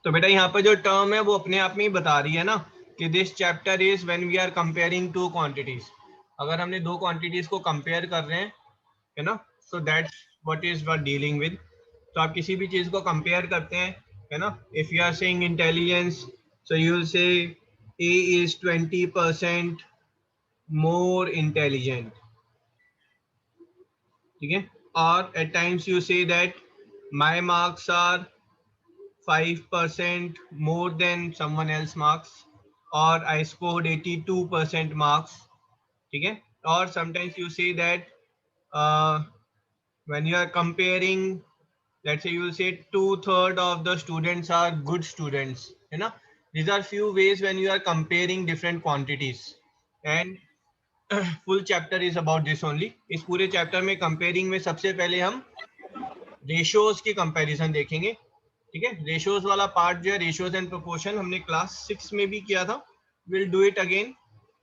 तो बेटा यहाँ पर जो टर्म है वो अपने आप में ही बता रही है ना कि this chapter is when we are comparing two quantities. अगर हमने दो क्वांटिटीज को कंपेयर कर रहे हैं, है ना, so that's what is we are dealing with. तो आप किसी भी चीज को कंपेयर करते हैं, है ना, if you are saying intelligence, so you will say A is 20% more intelligent, ठीक है। और at times you say that my marks are 5% more than someone else marks, or I scored 82% marks, ठीक है। or sometimes you say that when you are comparing, let's say you will say 2/3 of the students are good students, है ना। these are few ways when you are comparing different quantities, and full chapter is about this only। इस पूरे chapter में comparing में सबसे पहले हम ratios की कंपैरिजन देखेंगे, ठीक है। रेशियोज वाला पार्ट जो है, रेशियोज एंड प्रोपोर्शन, हमने क्लास 6 में भी किया था, विल डू इट अगेन,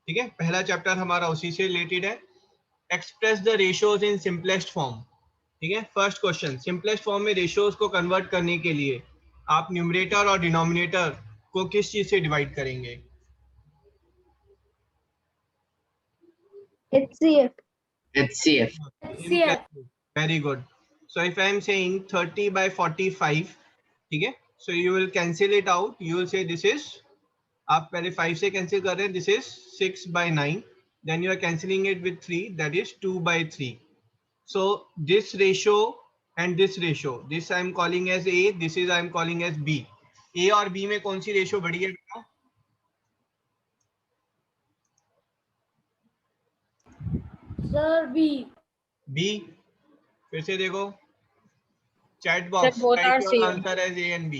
ठीक है। पहला चैप्टर हमारा उसी से रिलेटेड है। Express the ratios in simplest form, ठीक है। फर्स्ट क्वेश्चन, सिंपलेस्ट फॉर्म में रेशियोज को कन्वर्ट करने के लिए आप न्यूमरेटर और डिनोमिनेटर को किस चीज से डिवाइड करेंगे? HCF. HCF. Very good. So if I am saying 30 by 45, ठीक है, so you will cancel it out, you will say this is, आप पहले 5 से कैंसिल कर रहे हैं, this is 6 by 9, then you are cancelling it with 3, that is 2 by 3. So this ratio and this ratio, this I am calling as A, this is I am calling as B. A और B में कौन सी ratio बड़ी है बेटा? Sir, B. B। फिर से देखो chat box, type your answer as A and B।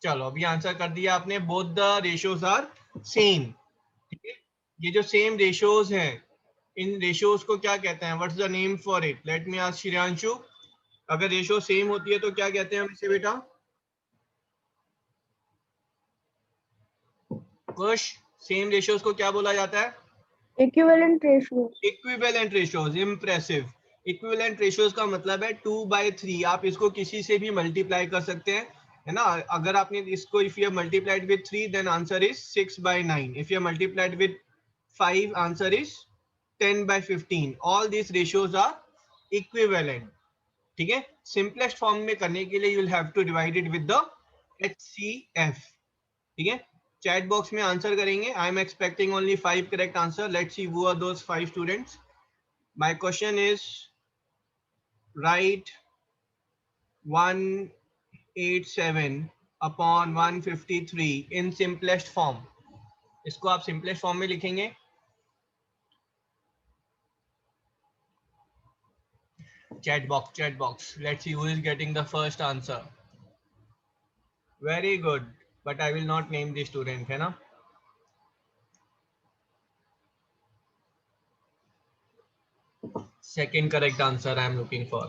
चलो अभी आंसर कर दिया आपने, both the ratios are same, ठीक है। ये जो सेम रेशियोज हैं, इन रेशियोज को क्या कहते हैं? What's the name for it? Let me ask Shreyanshu, अगर रेशियो सेम होती है तो क्या कहते हैं हम इसे बेटा? कुछ सेम रेशियोज को क्या बोला जाता है? Equivalent ratios. Equivalent ratios. Impressive. Equivalent ratios का मतलब है 2/3। आप इसको किसी से भी मल्टीप्लाई कर सकते हैं, है ना। अगर आपने इसको, if you multiplied with 3 then answer is 6/9, if you multiplied with 5 answer is 10/15। All this ratios are equivalent, ठीक है। सिंपलेस्ट फॉर्म में करने के लिए you will have to divide it with the HCF, ठीक है। चैट बॉक्स में answer करेंगे। I am expecting only 5 correct answer. Let's see who are those 5 students. My question is write 187 upon 153 in simplest form. इसको आप simplest form में लिखेंगे। Chat box, let's see who is getting the first answer. Very good, but I will not name the student, है ना। Second correct answer I am looking for.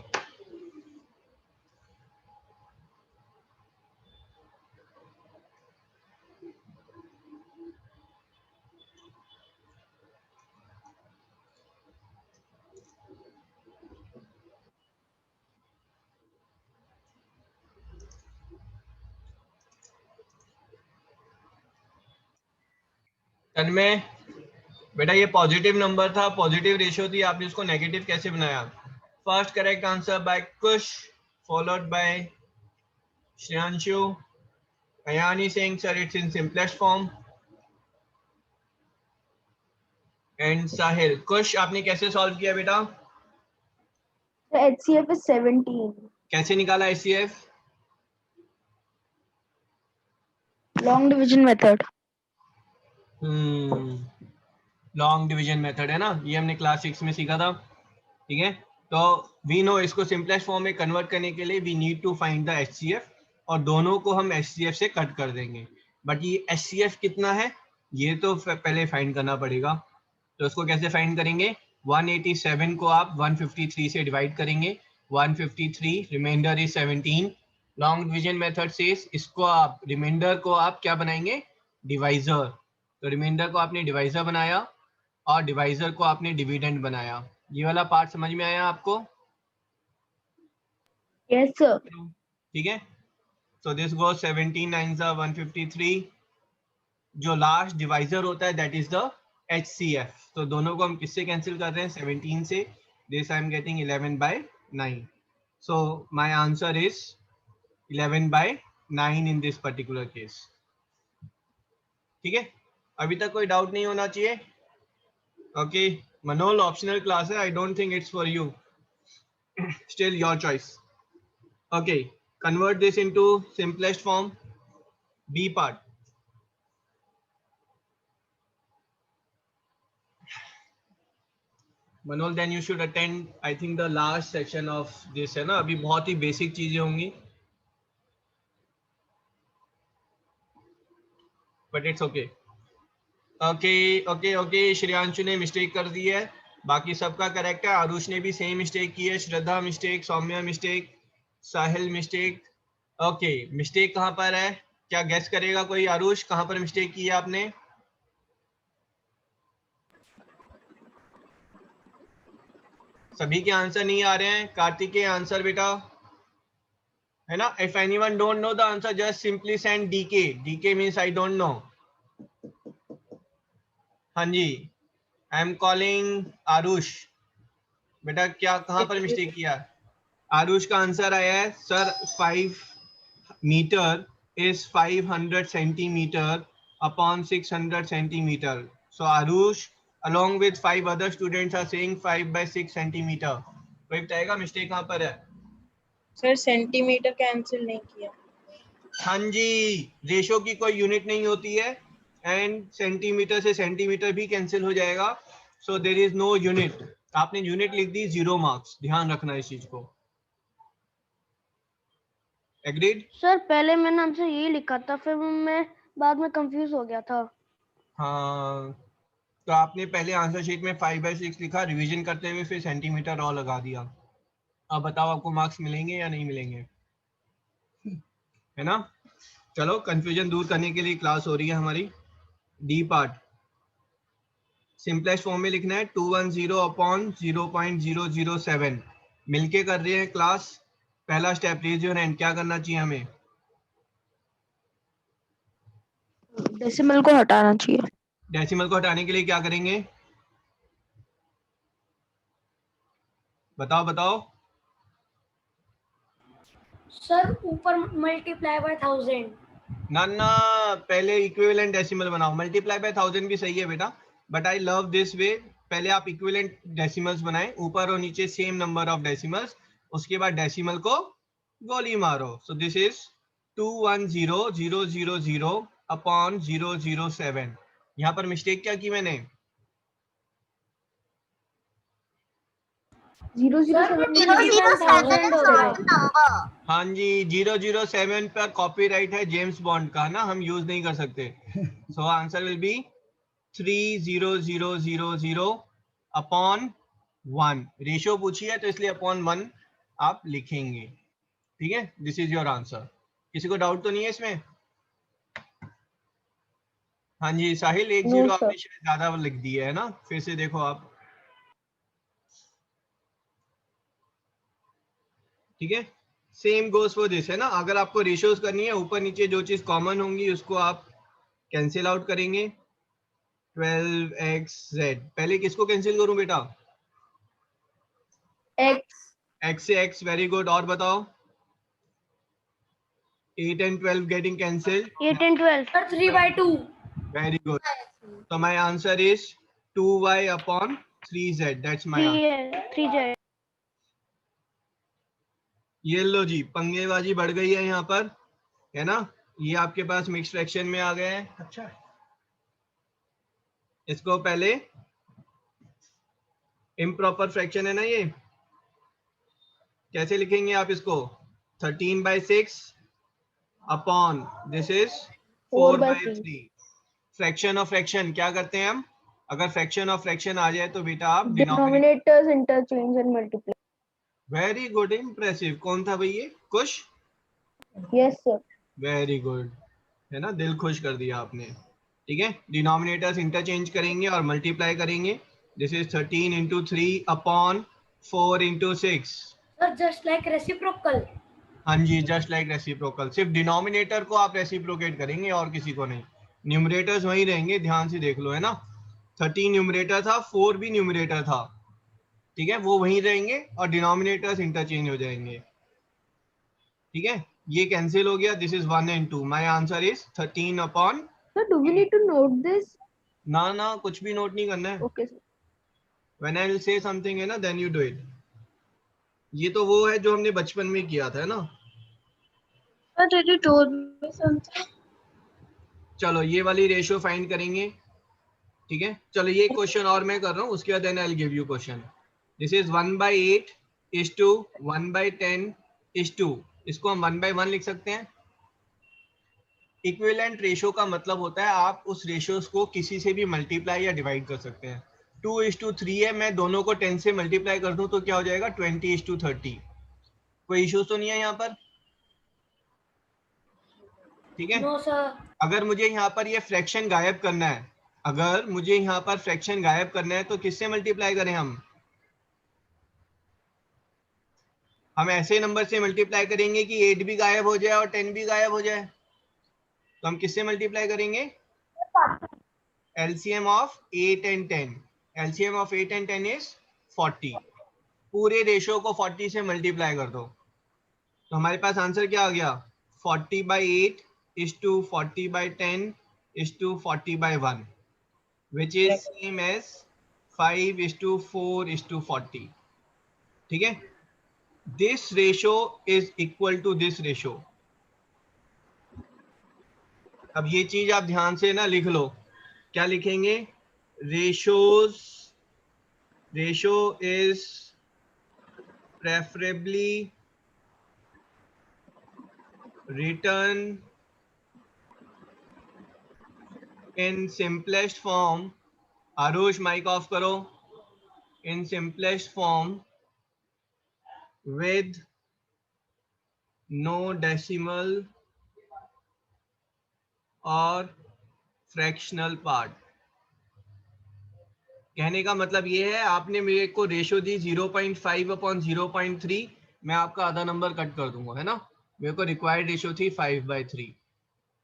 Tanmay बेटा ये positive number था, positive ratio थी, आपने इसको नेगेटिव कैसे बनाया? First correct answer by Kush, followed by Shreyanshu. Ayani saying sir it's in simplest form, and Sahil. Kush आपने कैसे सॉल्व किया बेटा? The HCF is 17. कैसे निकाला HCF? Long division method. Long division method है ना, ये हमने क्लास 6 में सीखा था, ठीक है। तो वी नो इसको सिंपलेस्ट फॉर्म में कन्वर्ट करने के लिए we need to find the HCF, और दोनों को हम HCF से कट कर देंगे। बट ये HCF कितना है ये तो पहले फाइंड करना पड़ेगा। तो इसको कैसे फाइंड करेंगे? 187 को आप 153 से डिवाइड करेंगे, 153 remainder is 17। Long division method से इसको आप रिमाइंडर को आप क्या बनाएंगे? डिवाइजर। तो रिमाइंडर को आपने डिवाइजर बनाया और डिवाइजर को आपने डिविडेंड बनाया। ये वाला पार्ट समझ में आया आपको? Yes, sir. ठीक है। So this goes 17 9s are 153. जो लास्ट डिवाइजर होता है दैट इज द HCF. तो दोनों को हम किससे कैंसिल कर रहे हैं? 17 से. This I am getting 11/9. So my answer is 11/9 in this particular case. ठीक है, अभी तक कोई डाउट नहीं होना चाहिए. ओके मनोल, ऑप्शनल क्लास है, I don't think it's for you. Still your choice. Okay, convert this into simplest form. B part. Manol, then you should attend I think the last section of this, है ना. अभी बहुत ही basic चीजें होंगी, but it's okay. Okay okay okay, Shreyanshu ने mistake कर दी है, बाकी सबका करेक्ट है. आरुष ने भी सेम मिस्टेक की है. श्रद्धा मिस्टेक, सौम्या मिस्टेक, साहिल मिस्टेक. ओके, मिस्टेक कहाँ पर है? क्या गेस करेगा कोई? आरुष, कहाँ पर मिस्टेक की है आपने? सभी के आंसर नहीं आ रहे हैं. कार्तिक के आंसर बेटा, है ना. If anyone don't know the answer just simply send DK. DK means I don't know. हाँ जी, आई एम कॉलिंग आरुष. बेटा क्या, कहाँ पर मिस्टेक किया? आरुष का आंसर आया है sir 5 metre is 500 centimeter upon 600 centimeter. So Arush along with 5 other students are saying 5/6 centimeter. कोई बताएगा मिस्टेक कहाँ पर है? सर सेंटीमीटर कैंसिल नहीं किया. हाँ जी, रेशो की कोई यूनिट नहीं होती है एंड सेंटीमीटर से सेंटीमीटर भी कैंसिल हो जाएगा. So there is no unit. आपने यूनिट लिख दी, 0 मार्क्स. ध्यान रखना इस चीज को. एग्रीड? सर पहले मैंने आंसर यही लिखा था, फिर मैं बाद में कंफ्यूज हो गया था. हाँ, तो आपने पहले आंसर शीट में 5/6 लिखा, रिवीजन करते हुए फिर सेंटीमीटर और लगा दिया. अब बताओ आपको मार्क्स मिलेंगे या नहीं मिलेंगे? है ना. चलो, कंफ्यूजन दूर करने के लिए क्लास हो रही है हमारी. डी पार्ट सिंपलेस्ट फॉर्म में लिखना है 210 अपॉन 0.007. मिलके कर रहे हैं क्लास. पहला स्टेप, रेज योर हैंड. क्या करना चाहिए हमें? डेसिमल को हटाना चाहिए. डेसिमल को हटाने के लिए क्या करेंगे? बताओ बताओ. सर ऊपर मल्टीप्लाई बाय 1000. ना ना, पहले इक्विवेलेंट डेसिमल बनाओ. मल्टीप्लाई बाय 1000 भी सही है बेटा, but I love this way. पहले आप इक्विवेलेंट डेसिमल्स बनाएं, ऊपर और नीचे सेम नंबर ऑफ डेसिमल्स. उसके बाद डेसिमल को गोली मारो. सो दिस इज 210,000 अपॉन 007. यहाँ पर मिस्टेक क्या की मैंने? 007. हाँ जी, 007 पर कॉपीराइट है जेम्स बॉन्ड का ना, हम यूज नहीं कर सकते. So answer will be 30000 upon 1. Ratio पूछी है तो इसलिए अपॉन 1 आप लिखेंगे. ठीक है, दिस इज योर आंसर. किसी को डाउट तो नहीं है इसमें? हाँ जी साहिल, 1 0 आपने शायद ज्यादा लिख दिया है ना, फिर से देखो आप. ठीक है, सेम गोस फॉर दिस, है ना. अगर आपको रेशियोज करनी है, ऊपर नीचे जो चीज कॉमन होंगी उसको आप कैंसिल आउट करेंगे. 12xz. पहले किसको कैंसिल करूं बेटा? X. x से x. Very good. और बताओ. 8 and 12 getting cancelled. 8 and 12. Sir 3/2. Very good. So my answer is 2y upon 3z. That's my answer. 3z. ये लो जी, पंगेबाजी बढ़ गई है यहाँ पर, है ना. ये आपके पास मिक्स फ्रैक्शन में आ गए हैं. अच्छा, इसको पहले इम्प्रॉपर फ्रैक्शन है ना ये. कैसे लिखेंगे आप इसको? 13/6 upon this is 4/3. Fraction of fraction क्या करते हैं हम? अगर फ्रैक्शन ऑफ फ्रैक्शन आ जाए तो बेटा आप denominators interchange and multiply. Very good, impressive. कौन था भाई ये? खुश? Yes sir. वेरी गुड, है ना, दिल खुश कर दिया आपने. ठीक है, डिनोमिनेटर्स इंटरचेंज करेंगे और मल्टीप्लाई करेंगे. This is 13 into 3 upon 4 into 6. Sir just like reciprocal. हाँ जी, जस्ट लाइक रेसिप्रोकल, सिर्फ डिनोमिनेटर को आप रेसिप्रोकेट करेंगे और किसी को नहीं। न्यूमरेटर्स वही रहेंगे, ध्यान से देख लो, है ना। 13 न्यूमरेटर था, 4 भी न्यूमरेटर था, ठीक है, वो वहीं रहेंगे और डिनोमिनेटर्स इंटरचेंज हो जाएंगे, ठीक है। ये कैंसिल हो गया, this is 1 and 2, my answer is 13 upon. Sir, do we need to note this? ना ना, कुछ भी नोट नहीं करना है। Okay, sir. When I will से समथिंग, है ना, देन यू डू इट। ये तो वो है जो हमने बचपन में किया था, है ना। Sir, did you told me something? चलो ये वाली रेशियो फाइंड करेंगे, ठीक है। चलो ये क्वेश्चन और मैं कर रहा हूँ, उसके बाद then I will give you question. This is 1/8 is to 1/10 is to, इसको हम 1/1 लिख सकते हैं। इक्विवेलेंट रेशियो का मतलब होता है आप उस रेशियोज को किसी से भी मल्टीप्लाई या डिवाइड कर सकते हैं। 2:3 है, मैं दोनों को 10 से मल्टीप्लाई कर दूं तो क्या हो जाएगा, 20:30। कोई इश्यूज तो नहीं है यहाँ पर, ठीक है। No, sir. अगर मुझे यहाँ पर ये फ्रैक्शन गायब करना है, अगर मुझे यहाँ पर फ्रैक्शन गायब करना है तो किससे मल्टीप्लाई करें हम ऐसे नंबर से मल्टीप्लाई करेंगे कि 8 भी गायब हो जाए और 10 भी गायब हो जाए। तो हम किससे मल्टीप्लाई करेंगे, LCM of 8 and 10। LCM of 8 and 10 is 40। पूरे रेशियो को 40 से मल्टीप्लाई कर दो तो हमारे पास आंसर क्या आ गया, 40/8 is to 40/10 is to 40/1, which is same as 5:4 is to 40, ठीक है। This ratio is equal to this ratio। अब ये चीज आप ध्यान से ना लिख लो, क्या लिखेंगे, ratio is preferably written in simplest form। Aarush mic off करो। in simplest form with no decimal or fractional part। कहने का मतलब ये है, आपने मेरे को रेशियो दी 0.5/0.3, मैं आपका आधा नंबर कट कर दूंगा, है ना। मेरे को रिक्वायर्ड रेशियो थी 5/3।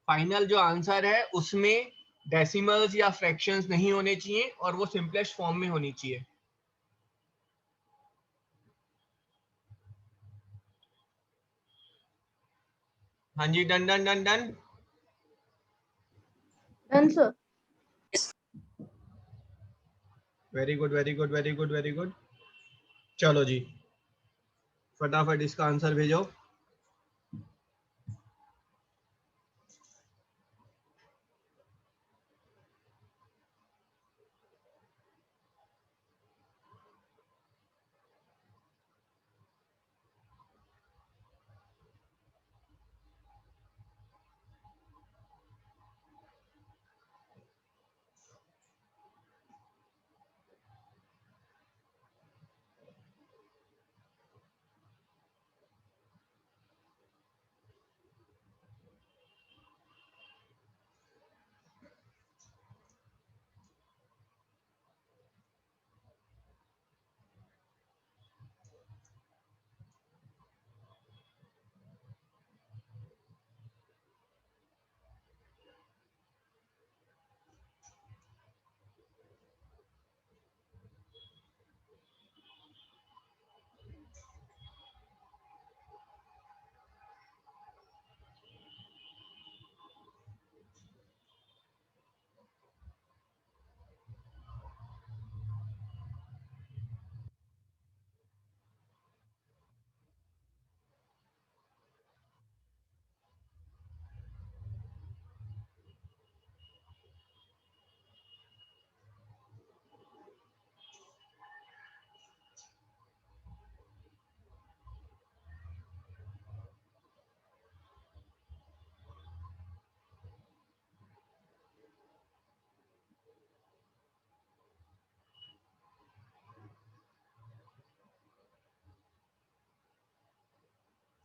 फाइनल जो आंसर है उसमें डेसिमल्स या फ्रैक्शंस नहीं होने चाहिए और वो सिंपलेस्ट फॉर्म में होनी चाहिए। हाँ जी, done done done done. Done, sir. Very good very good very good very good. चलो जी, फटाफट इसका आंसर भेजो।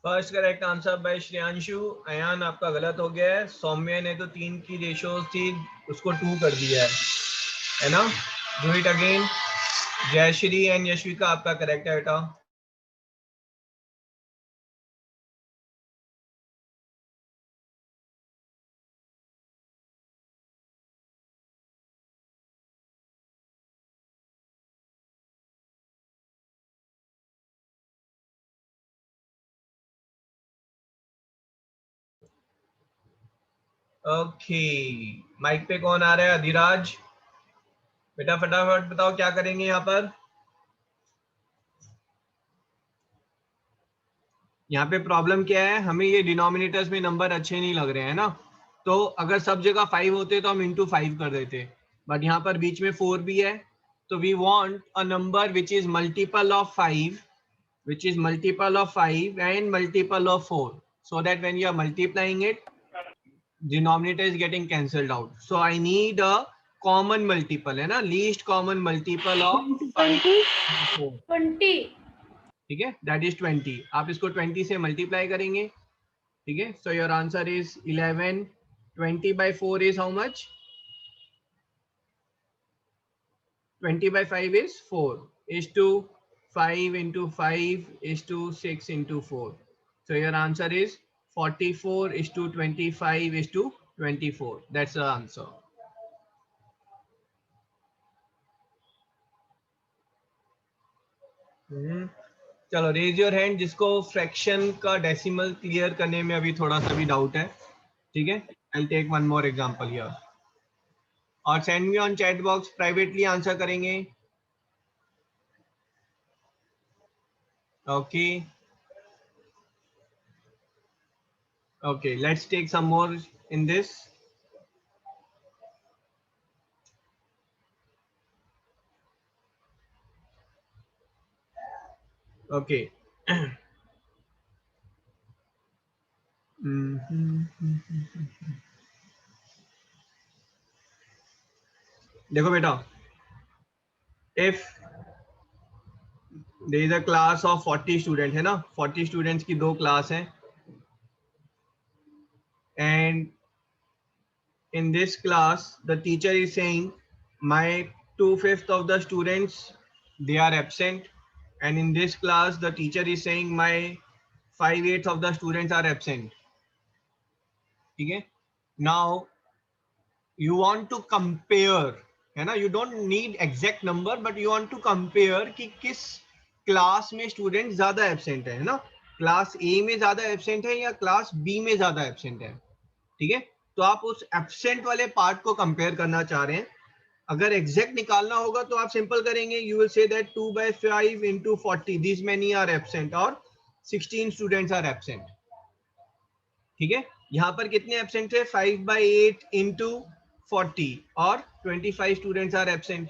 First correct answer by Shreyanshu. Ayaan आपका गलत हो गया है। सौम्य ने तो 3 की रेशियो थी, उसको 2 कर दिया है ना। Do it again. Jayshree and Yashvika आपका करेक्ट है बेटा। ओके, माइक पे कौन आ रहा है? अधिराज, बेटा फटाफट बताओ क्या करेंगे यहाँ पर। यहाँ पे प्रॉब्लम क्या है, हमें ये डिनोमिनेटर्स में नंबर अच्छे नहीं लग रहे हैं ना, तो अगर सब जगह 5 होते तो हम इंटू 5 कर देते, बट यहाँ पर बीच में 4 भी है, तो we want a number which is multiple of 5, which is multiple of 5 and multiple of 4, so that when you are multiplying it, denominator is getting cancelled out. So I need a common multiple, है ना, least common multiple of 5 and 4. 20. ठीक है, that is 20. आप इसको 20 से multiply करेंगे, ठीक है. So your answer is 11. 20 by 4 is how much? 20 by 5 is 4, is to 5 into 5 is to 6 into 4. So your answer is 44 is to 25 is to 24. That's the answer. चलो raise your hand जिसको fraction का decimal clear करने में अभी थोड़ा सा भी doubt है, ठीक है. I take one more example here और send me on chat box, privately answer करेंगे. Okay. Okay, let's take some more in this. Okay. देखो बेटा, if there is a class of 40 students, है ना, 40 students की दो क्लास हैं, and in this class the teacher is saying my 2/5 of the students they are absent, and in this class the teacher is saying my 5/8 of the students are absent. ठीक है. Now you want to compare, है ना, you don't need exact number but you want to compare कि किस class में student ज्यादा absent है ना, क्लास ए में ज्यादा एब्सेंट है या क्लास बी में ज्यादा एब्सेंट है. ठीक है, तो आप उस एब्सेंट वाले पार्ट को कंपेयर करना चाह रहे हैं. अगर एग्जैक्ट निकालना होगा तो आप सिंपल करेंगे, you will say that 2/5 into 40 this many are absent और 16 स्टूडेंट्स आर एब्सेंट. ठीक है, यहाँ पर कितने एब्सेंट है, 5/8 into 40 और 25 students are absent.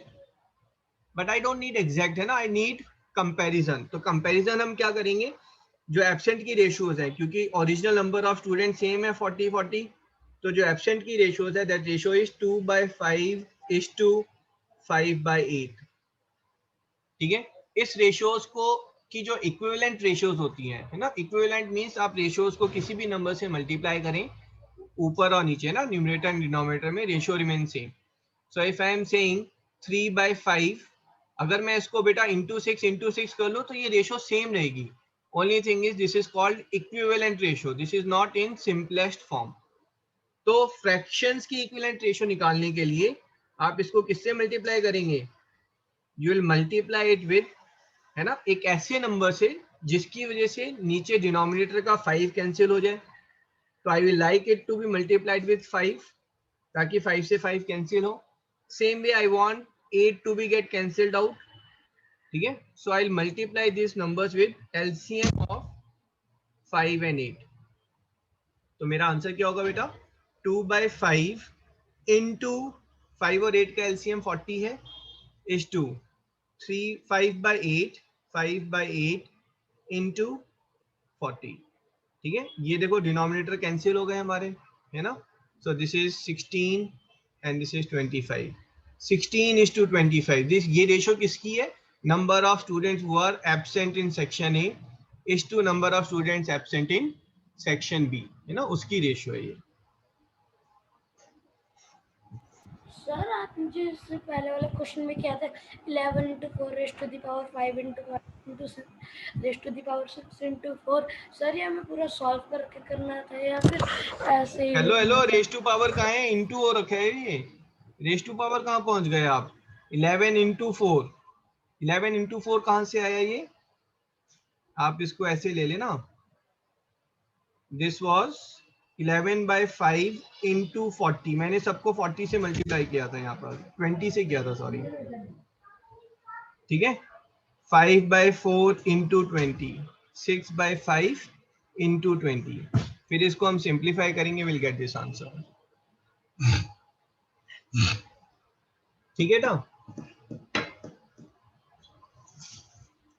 But I don't need exact, है ना, आई नीड कंपैरिजन. तो कंपैरिजन हम क्या करेंगे, जो एब्सेंट की रेशियोज है, क्योंकि original number of student same है 40, तो जो एब्सेंट की रेशियोज है that ratio is 2/5 is to 5/8. ठीक है, इस रेशियोज को की जो इक्विवेलेंट रेशियोज होती हैं, है ना, इक्विवेलेंट मींस आप रेशियोज को किसी भी नंबर से मल्टीप्लाई करें ऊपर और नीचे ना, न्यूमरेटर एंड डिनोमिनेटर में ratio remain same. So if I am saying 3/5, अगर मैं इसको बेटा इंटू 6 कर लूं तो ये रेशियो सेम रहेगी. Only thing is this is called equivalent ratio, this is not in simplest form. तो फ्रैक्शंस की इक्विवेलेंट रेशियो निकालने के लिए आप इसको किससे मल्टीप्लाई करेंगे, you will multiply it with, है ना, एक ऐसे नंबर से जिसकी वजह से नीचे डिनोमिनेटर का 5 कैंसिल हो जाए. तो I will like it to be multiplied with 5 ताकि 5 से 5 कैंसिल हो. Same way I want 8 to be get cancelled out. ठीक है, so I will multiply this numbers with LCM of 5 and 8. तो मेरा आंसर क्या होगा बेटा, 2/5 into 5 और 8 का एलसीएम 40 है, is to 5/8 into 40. ठीक है, ये देखो डिनोमिनेटर कैंसिल हो गए हमारे, है ना. So this is 16 and this is 25. 16 is to 25. This ये रेशियो किसकी है, number of students who are absent in section A is to number of students absent in section B, है ना, उसकी रेशियो है ये. सर आप मुझे इससे पहले वाले क्वेश्चन में क्या था, 11 into 4 raised to the power 5 into 5 into 6 raised to the power 6 into 4. Sir ये हमें पूरा सॉल्व करके करना था या फिर ऐसे ही? हेलो, रेज टू पावर कहाँ है, इनटू हो रखा है ये, रेज टू पावर कहाँ पहुंच गए आप. 11 into 4, 11 into 4 कहाँ से आया ये, आप इसको ऐसे ले लेना, दिस वाज 11/5 इंटू 40, मैंने सबको 40 से मल्टीप्लाई किया था, यहाँ पर 20 से किया था, सॉरी, ठीक है। 5/4 इंटू 20, 6/5 इंटू 20, फिर इसको हम सिंप्लीफाई करेंगे, विल गेट दिस आंसर, ठीक है ना।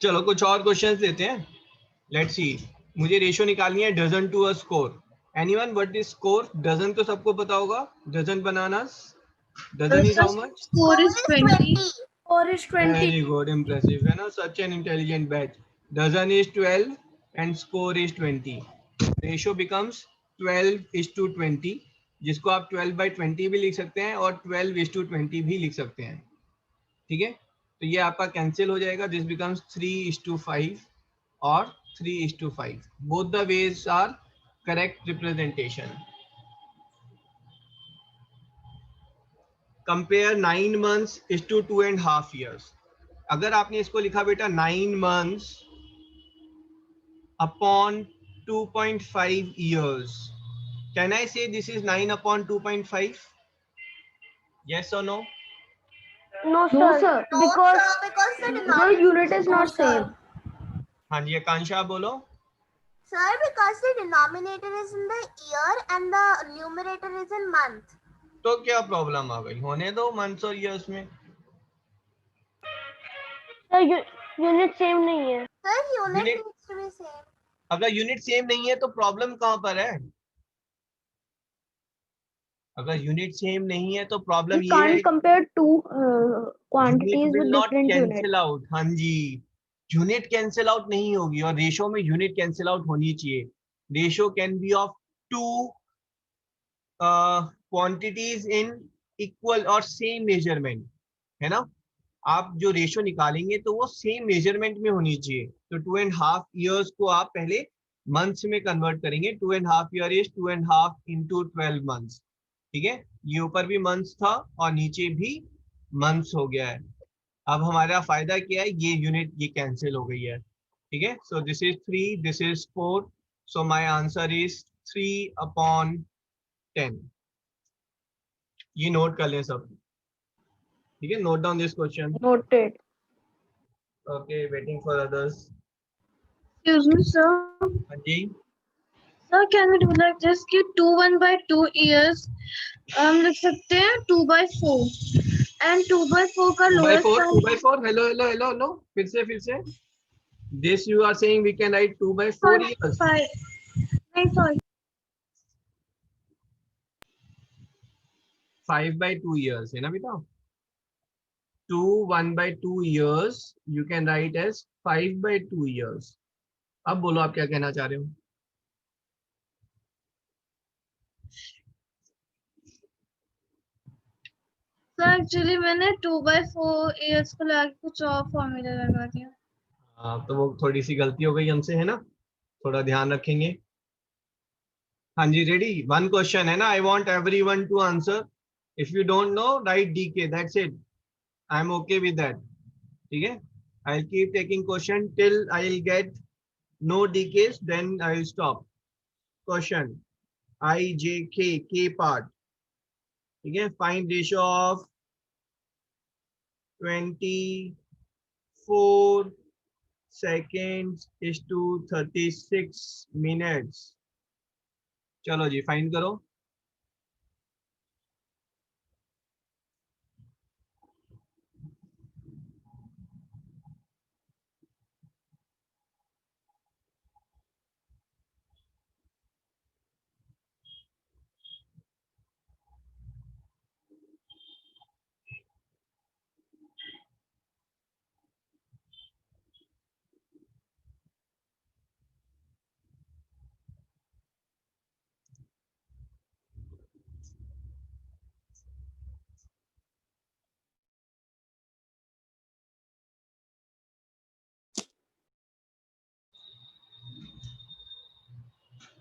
चलो कुछ और क्वेश्चंस लेते हैं, लेट्स सी। मुझे रेशियो निकालनी है dozen to a score. Anyone what is score? Dozen तो सबको पता होगा, dozen banana, dozen is how much? Score is 20. 4 is 20. Very good, impressive है ना, such an intelligent batch. Dozen is 12 and score is 20, ratio becomes 12:20, जिसको आप 12/20 भी लिख सकते हैं और 12:20 भी लिख सकते हैं, ठीक है। तो ये आपका कैंसिल हो जाएगा, दिस बिकम्स 3:5 और 3:5, both the ways are correct representation. Compare 9 months is to 2.5 years। अगर आपने इसको लिखा बेटा 9 months upon 2.5 years, can I say this is 9 upon 2.5? Yes or no? No, sir. Because because the the denominator unit is not same. हाँ जी, आकांक्षा बोलो। sir because the denominator is in the year and the numerator is in month। तो क्या problem आ गई, होने दो months और years में। Sir, unit same नहीं है। sir unit Unit- needs to be same। अगर यूनिट सेम नहीं है तो प्रॉब्लम कहाँ पर है? अगर यूनिट सेम नहीं है तो प्रॉब्लम We ये है, can't compare two quantities unit will with not different units. Cancel out. हाँ जी, यूनिट कैंसिल आउट नहीं होगी, और रेशो में यूनिट कैंसिल आउट होनी चाहिए। Ratio can be of two quantities in equal और सेम मेजरमेंट, है ना। आप जो रेशो निकालेंगे तो वो सेम मेजरमेंट में होनी चाहिए। तो 2.5 years को आप पहले मंथ्स में कन्वर्ट करेंगे। 2.5 year इज 2.5 into 12 months, ठीक है। ये ऊपर भी मंथ्स था और नीचे भी मंथ्स हो गया है। अब हमारा फायदा क्या है, ये यूनिट ये कैंसिल हो गई है, ठीक है। सो this is 3, this is 4, so my answer is 3/10। ये नोट कर लें सब, ठीक है। Note down this question. Noted. Okay, waiting for others. Excuse me, sir. हाँ जी, Sir, can we do like this कि 2 1/2 years हम लिख सकते हैं 2/4 and 2/4 का 2/4, lowest time 2/4, hello hello hello hello, फिर से this you are saying we can write 2/4 years। 5 नहीं sorry 5/2 years है ना बेटा। 2 1/2 years you can write as 5/2 years। अब बोलो आप क्या कहना चाह रहे हो। सर एक्चुअली मैंने 2/4 years को लगा के कुछ और फॉर्मूला लगा दिया। हाँ, तो वो थोड़ी सी गलती हो गई हमसे, है ना, थोड़ा ध्यान रखेंगे। हाँ जी, रेडी। वन क्वेश्चन है ना, I want everyone to answer. If you don't know right DK, that's it, I am okay with that, ठीक है। I will keep taking question till I will get no DKs, then I will stop. Question I J K part, ठीक है। Find ratio of 24 seconds is to 36 minutes। चलो जी, find करो।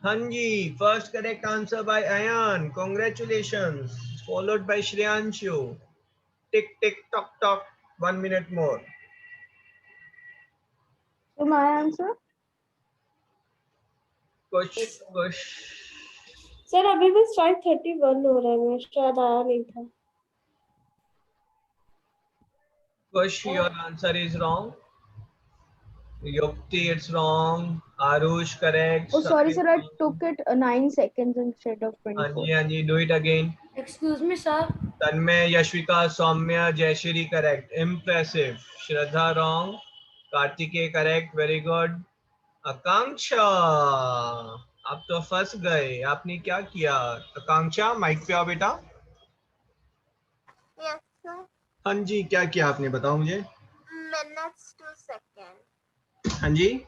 हाँ जी, first correct answer by Ayaan, congratulations, followed by Shreyanshu. Tick tick tock tock, 1 minute more। So my answer? कुछ sir अभी भी strike 31 हो रहा है, मैं शायद आया नहीं था। Kush, your answer is wrong. Yukti, it's wrong. Arush, correct. Oh, sorry, Sahil, sir. I wrong. took it 9 seconds instead of 24. हाँ जी, do it again. Excuse me, sir. Tanmay, Yashvika, Soumya, Jayashri, correct. Impressive. Shraddha, wrong. Kartike, correct. Very good. आकांक्षा, आप तो फंस गए, आपने क्या किया? आकांक्षा, mic पे आओ बेटा। Yes, sir. हाँ जी, क्या किया आपने, बताओ मुझे। Minutes to second. हाँ जी,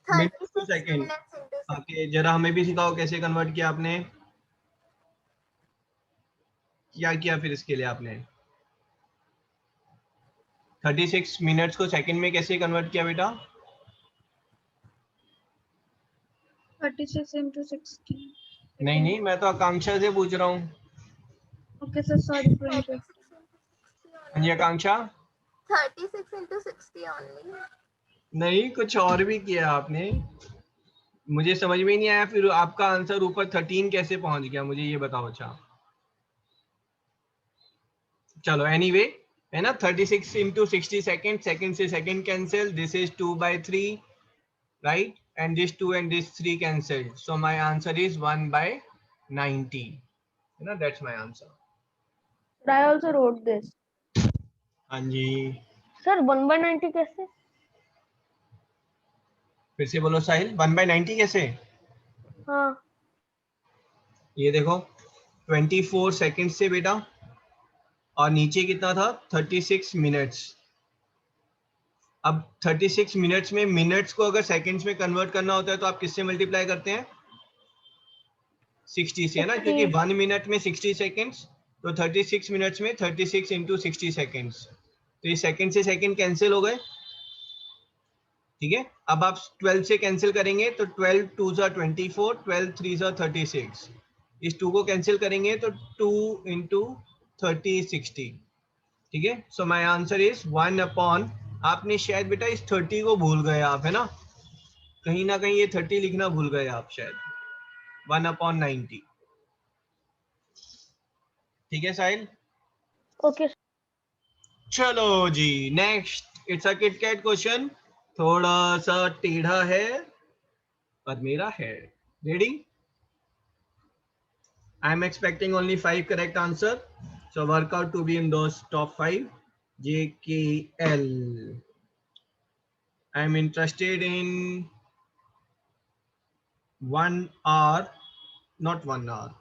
minute to 36 second. minutes into second. ओके, जरा हमें भी सिखाओ कैसे कन्वर्ट किया आपने, क्या किया फिर इसके लिए आपने। 36 मिनट्स को सेकंड में कैसे कन्वर्ट किया बेटा? 36 into 60. नहीं, मैं तो आकांक्षा से पूछ रहा हूँ। Okay sir, sorry for 36 interrupt. into 60 हाँ जी only. आकांक्षा, 36 into 60 only. नहीं कुछ और भी किया आपने, मुझे समझ में ही नहीं आया। फिर आपका आंसर ऊपर 13 कैसे पहुंच गया, मुझे ये बताओ। अच्छा चलो, एनीवे है ना, 36 इंटू 60 सेकेंड, सेकेंड से second cancel, this is 2/3, right, and this 2 and this 3 cancelled, so my answer is 1/90, है ना, that's my answer. But I also wrote this. हाँ जी, Sir, 1/90 कैसे? फिर से बोलो साहिल, 1/90 कैसे? हाँ, ये देखो 24 सेकेंड से बेटा, और नीचे कितना था, 36 मिनट्स। अब 36 मिनट्स में मिनट्स को अगर सेकंड्स में कन्वर्ट करना होता है तो आप किससे मल्टीप्लाई करते हैं? 60 से, है ना, क्योंकि 1 मिनट में 60 सेकंड्स, तो 36 मिनट्स में 36 इंटू 60 सेकेंड्स, तो ये सेकंड से सेकंड कैंसिल हो गए। ठीक है, अब आप 12 से कैंसिल करेंगे तो 12 2 24, 12 3 36, इस 2 को कैंसिल करेंगे तो 2 इंटू 30 60। ठीक है, सो माय आंसर इज 1/, आपने शायद बेटा इस 30 को भूल गए आप, है ना कहीं ये 30 लिखना भूल गए आप शायद, 1/90। ठीक है साहिल, okay. चलो जी next, it's a KitKat question, थोड़ा सा टेढ़ा है पर मेरा है। Ready? I am expecting only 5 correct answer, so work out to be in those top 5। JKL, I am interested in 1 hour, not 1 hour,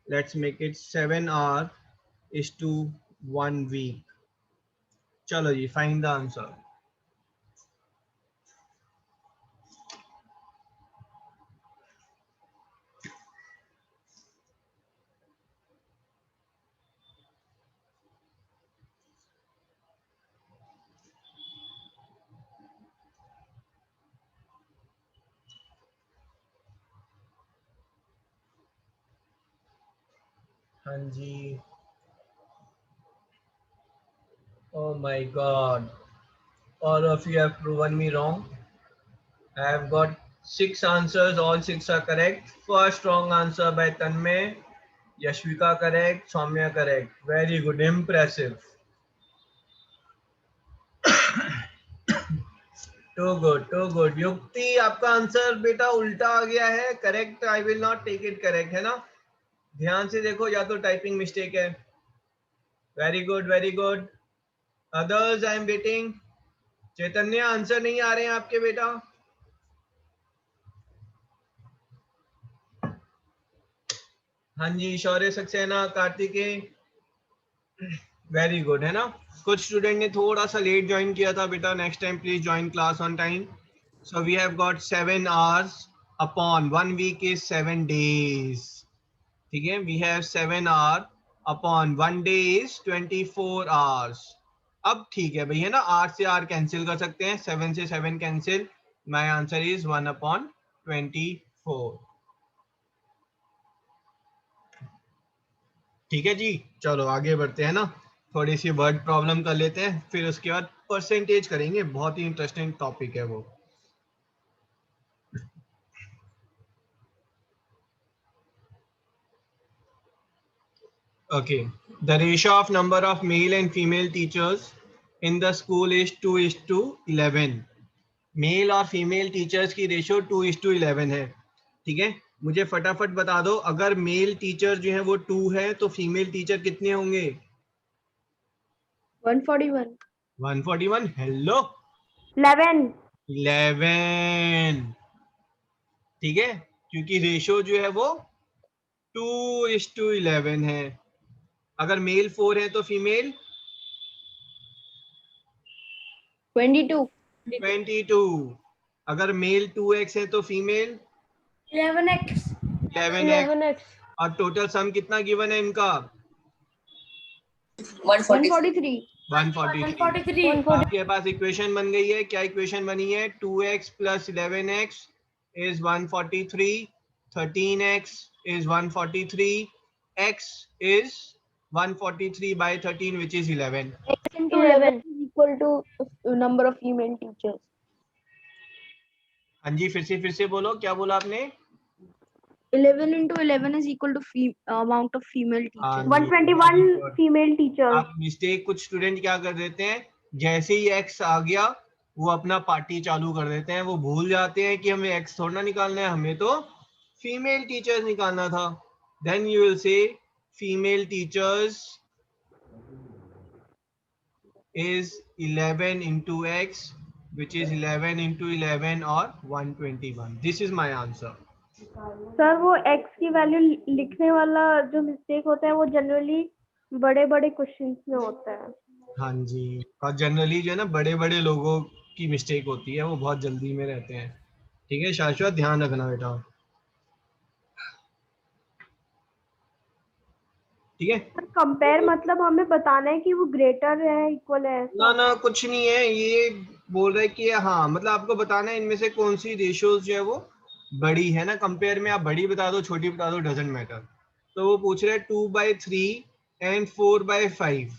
let's make it 7 hour is to 1 week. चलो जी, find the answer. हाँ जी, oh my god, all of you have proven me wrong. I have got 6 answers, all 6 are correct. First wrong answer by Tanmay, Yashvika correct, Soumya correct, very good, impressive. Too good. Yukti, आपका answer बेटा उल्टा आ गया है, correct, I will not take it correct, है ना, ध्यान से देखो, या तो टाइपिंग मिस्टेक है। Very good very good. Others I am waiting. Chaitanya, answer नहीं आ रहे हैं आपके बेटा? हाँ जी, शौर्य सक्सेना, कार्तिकेय, वेरी गुड, है ना। कुछ स्टूडेंट ने थोड़ा सा लेट ज्वाइन किया था बेटा, next time please join class on time. So we have got 7 hours upon 1 week is 7 days। ठीक है, we have 7 hour upon 1 day is 24 hours। अब ठीक है भाई, है ना, 8 से 8 कैंसिल कर सकते हैं, 7 से 7 कैंसिल, माय आंसर इज 1/24। ठीक है जी, चलो आगे बढ़ते हैं ना, थोड़ी सी वर्ड प्रॉब्लम कर लेते हैं, फिर उसके बाद परसेंटेज करेंगे, बहुत ही इंटरेस्टिंग टॉपिक है वो। Okay, the ratio of number of male and female teachers in the school is 2:11. Mail और फीमेल टीचर्स की रेशियो 2:11 है। ठीक है, मुझे फटाफट बता दो, अगर मेल टीचर जो है वो 2 है तो फीमेल टीचर कितने होंगे? 141 141। हेलो, 11 11। ठीक है, क्योंकि रेशियो जो है वो 2:11 है। अगर मेल 4 है तो फीमेल 22 22। अगर मेल 2x है तो फीमेल 11x 11x। 11x और टोटल सम कितना गिवन है इनका? 143 143। 143 आपके पास इक्वेशन बन गई है। क्या इक्वेशन बनी है? 2x plus 11x is 143, 13x is 143, x is 143 by 13 which is 11. x into 11 is equal to number of female teachers. हाँ जी, फिर से बोलो, क्या बोला आपने? 11 into 11 is equal to amount of female हाँ teachers. जी, 121 very good. female teachers. आप mistake कुछ स्टूडेंट क्या कर देते हैं, जैसे ही x आ गया वो अपना पार्टी चालू कर देते हैं। वो भूल जाते हैं कि हमें x थोड़ा निकालना है, हमें तो फीमेल टीचर्स निकालना था। Then you will say female teachers is 11 into x, which is 11 into 11 or 121. This is my answer. Sir वो x की वैल्यू लिखने वाला जो मिस्टेक होता है वो जनरली बड़े बड़े क्वेश्चंस में होता है। हाँ जी, और जनरली जो है ना बड़े बड़े लोगों की मिस्टेक होती है, वो बहुत जल्दी में रहते हैं। ठीक है शाश्वत, ध्यान रखना बेटा। ठीक है, कंपेयर मतलब हमें बताना है कि वो ग्रेटर है इक्वल है ना ना कुछ नहीं है, ये बोल रहा है कि हाँ मतलब आपको बताना है इनमें से कौन सी रेशियोज जो है वो बड़ी है ना। कंपेयर में आप बड़ी बता दो छोटी बता दो, डजेंट मैटर। तो वो पूछ रहे हैं 2/3 एंड 4/5,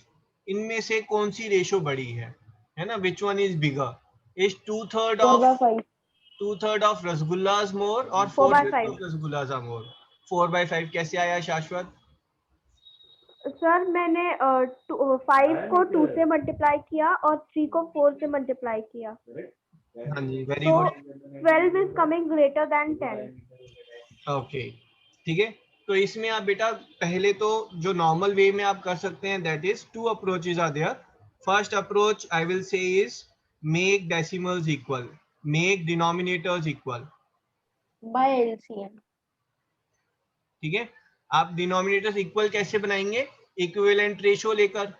इनमें से कौन सी रेशियो बड़ी है ना? Which one is bigger? Is 2/3 of rasgullas more और 4/5 ऑफ रसगुल्लाज आर मोर? 4/5 कैसे आया शाश्वत? सर मैंने 5 को 2 से मल्टीप्लाई किया और 3 को 4 से मल्टीप्लाई किया, हाँ जी, वेरी तो good. 12 is coming greater than 10। Okay, ठीक है। तो इसमें आप बेटा पहले तो जो नॉर्मल वे में आप कर सकते हैं, that is 2 approaches are there. First approach I will say is make decimals equal, make denominators equal by LCM. ठीक है, आप डिनोमिनेटर्स इक्वल कैसे बनाएंगे? इक्विवेलेंट रेशियो लेकर।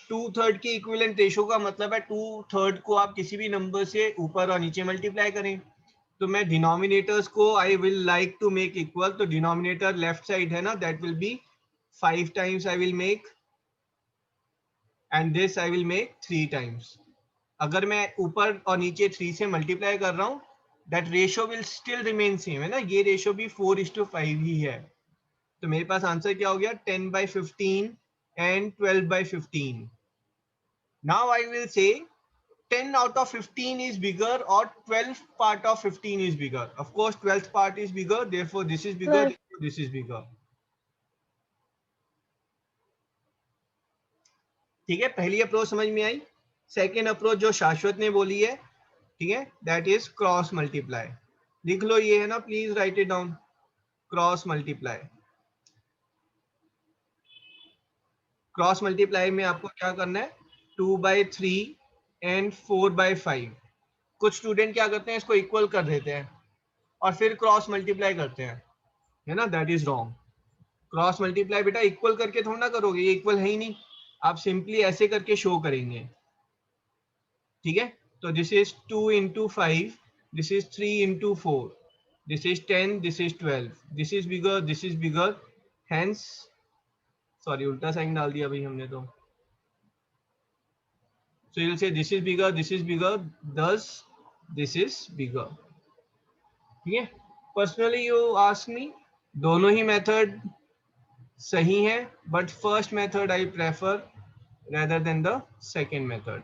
2/3 की इक्विवेलेंट रेशियो का मतलब है 2/3 को आप किसी भी नंबर से ऊपर और नीचे मल्टीप्लाई करें। तो मैं डिनोमिनेटर्स को I will like to make equal, तो डिनोमिनेटर लेफ्ट साइड है ना, that will be 5 times I will make, and this I will make 3 times. अगर मैं ऊपर और नीचे 3 से मल्टीप्लाई कर रहा हूँ, that ratio will still remain same, है ना? ये रेशियो भी 4:5 ही है। तो मेरे पास आंसर क्या हो गया? 10/15 एंड 12/15। नाउ आई विल से 10 out of 15 is bigger or 12th part of 15 is bigger. Of course 12th part is bigger, therefore this is bigger, therefore this is bigger. ठीक है, पहली अप्रोच समझ में आई। सेकेंड अप्रोच जो शाश्वत ने बोली है, ठीक है, दैट इज क्रॉस मल्टीप्लाई। लिख लो, ये है ना, please right it down. Cross multiply. Cross multiply में आपको क्या करना है? 2/3 एंड 4/5। कुछ स्टूडेंट क्या करते हैं, इसको इक्वल कर देते हैं और फिर क्रॉस मल्टीप्लाई करते हैं, है ना? That is wrong. Cross multiply बेटा इक्वल करके थोड़ा ना करोगे, ये इक्वल है ही नहीं। आप सिंपली ऐसे करके शो करेंगे। ठीक है, तो this is 2 into 5, this is 3 into 4, this is 10, this is 12, this is bigger, this is bigger, hence sorry उल्टा साइन डाल दिया भाई हमने तो। So you'll say this is bigger, thus this is bigger. ठीक है, पर्सनली यू आस्क मी, दोनों ही method सही है, but first method I prefer rather than the second method.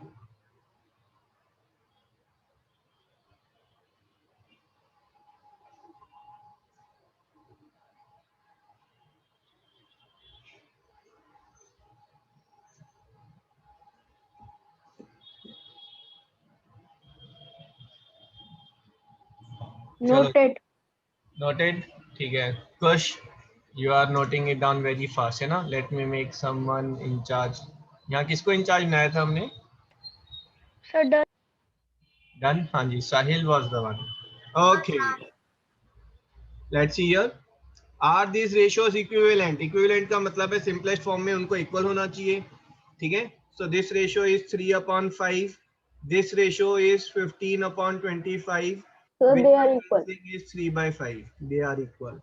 Noted. Noted, ठीक है। Kush, you are noting it down very fast, है ना? Let me make someone incharge. यहाँ किसको इंचार्ज बनाया था हमने? Sir done. डन, हाँ जी, Sahil was the one. Okay, let's see here, are this ratios equivalent? Equivalent का मतलब है सिंपलेस्ट फॉर्म में उनको इक्वल होना चाहिए, ठीक है? So this ratio is 3/5, this ratio is 15/25, So which they one are I'm equal. saying is 3/5. They are equal.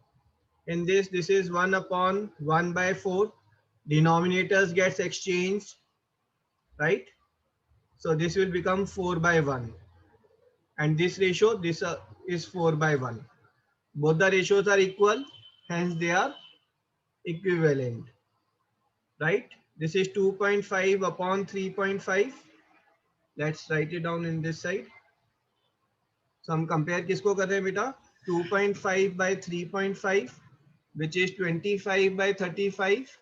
In this is 1/1/4. Denominators gets exchanged, right? So this will become 4/1, and this ratio, this is 4/1. Both the ratios are equal, hence they are equivalent, right? This is 2.5/3.5. Let's write it down in this side. So हम compare किसको कर रहे हैं बेटा? 2.5/3.5, which is 25/35.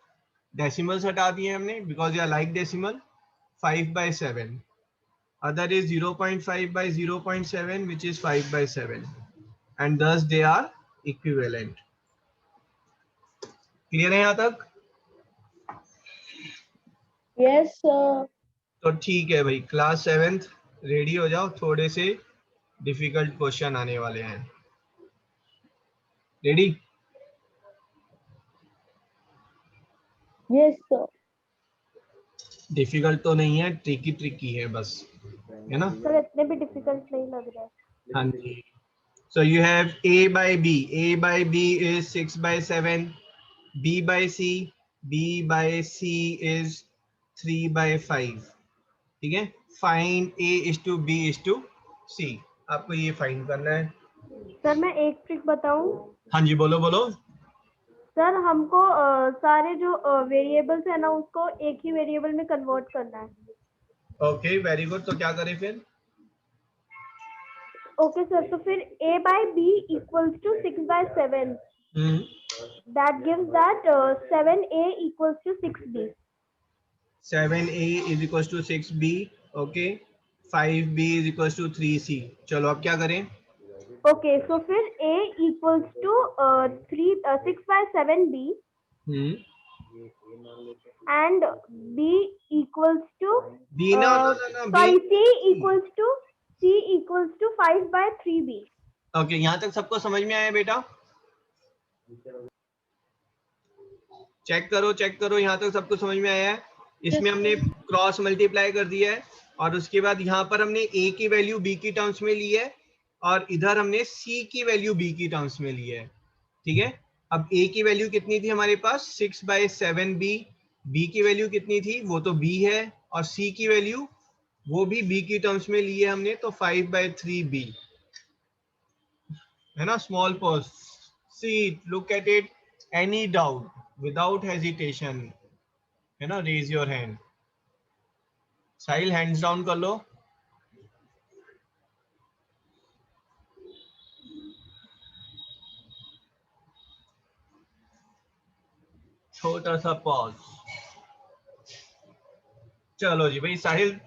Decimals हटा दिए हमने because they are like decimal. 5/7. Other is 0.5/0.7, which is 5/7, and thus they are equivalent. Clear है यहाँ तक? Yes sir. तो ठीक है भाई, क्लास 7th रेडी हो जाओ, थोड़े से डिफिकल्ट क्वेश्चन आने वाले हैं। रेडी? Yes sir. डिफिकल्ट तो नहीं है, ट्रिकी ट्रिकी है बस, है ना? सर इतने भी डिफिकल्ट नहीं लग रहा है। हाँ जी। So you have A by B. A by B is 6/7. B by C. B by C is 3/5. ठीक है? Find A is to B is to C. आपको ये फाइंड करना है। सर मैं एक ट्रिक बताऊं? हाँ जी, बोलो बोलो। सर हमको सारे जो वेरिएबल्स है ना उसको एक ही वेरिएबल में कन्वर्ट करना है। Okay, very good. तो क्या करें फिर? ओके सर, तो फिर a by b equals to 6/7. That gives that 7a equals to 6b. 7A is equals to 6B. Okay, 5B is equals to 3C. चलो अब क्या करें? Okay, so फिर a equals to 6/7b and b equals to B ना sorry, B. c equals to 5/3b. Okay, यहाँ तक सबको समझ में आया बेटा? चेक करो यहाँ तक सबको समझ में आया है? इसमें हमने क्रॉस मल्टीप्लाई कर दिया है और उसके बाद यहाँ पर हमने a की वैल्यू b की टर्म्स में ली है और इधर हमने c की वैल्यू b की टर्म्स में ली है, ठीक है? अब a की वैल्यू कितनी थी हमारे पास? 6/7b. b की वैल्यू कितनी थी? वो तो b है, और c की वैल्यू वो भी b की टर्म्स में ली है हमने, तो 5/3b, है ना? Small pause, see it, look at it, any doubt, without hesitation, है ना? Raise your hand. Sahil hands down कर लो। छोटा सा पॉज। चलो जी भाई, साहिल,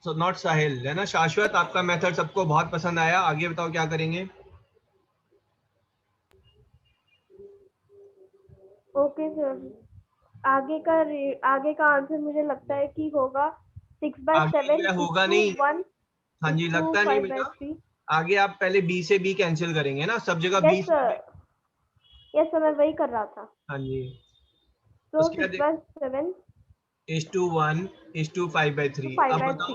नॉट साहिल, है ना? शाश्वत, आपका मेथड सबको बहुत पसंद आया। आगे बताओ क्या करेंगे? ओके सर, आगे का आंसर मुझे लगता है कि होगा 6/7 होगा नहीं। 1 हाँ जी, लगता नहीं बेटा। 5/3. आगे आप पहले b से b कैंसिल करेंगे ना, सब जगह b यस सर, मैं वही कर रहा था। हाँ जी। तो उसके बाद 6/7 1 is to 5/3। अब बताओ 5/3.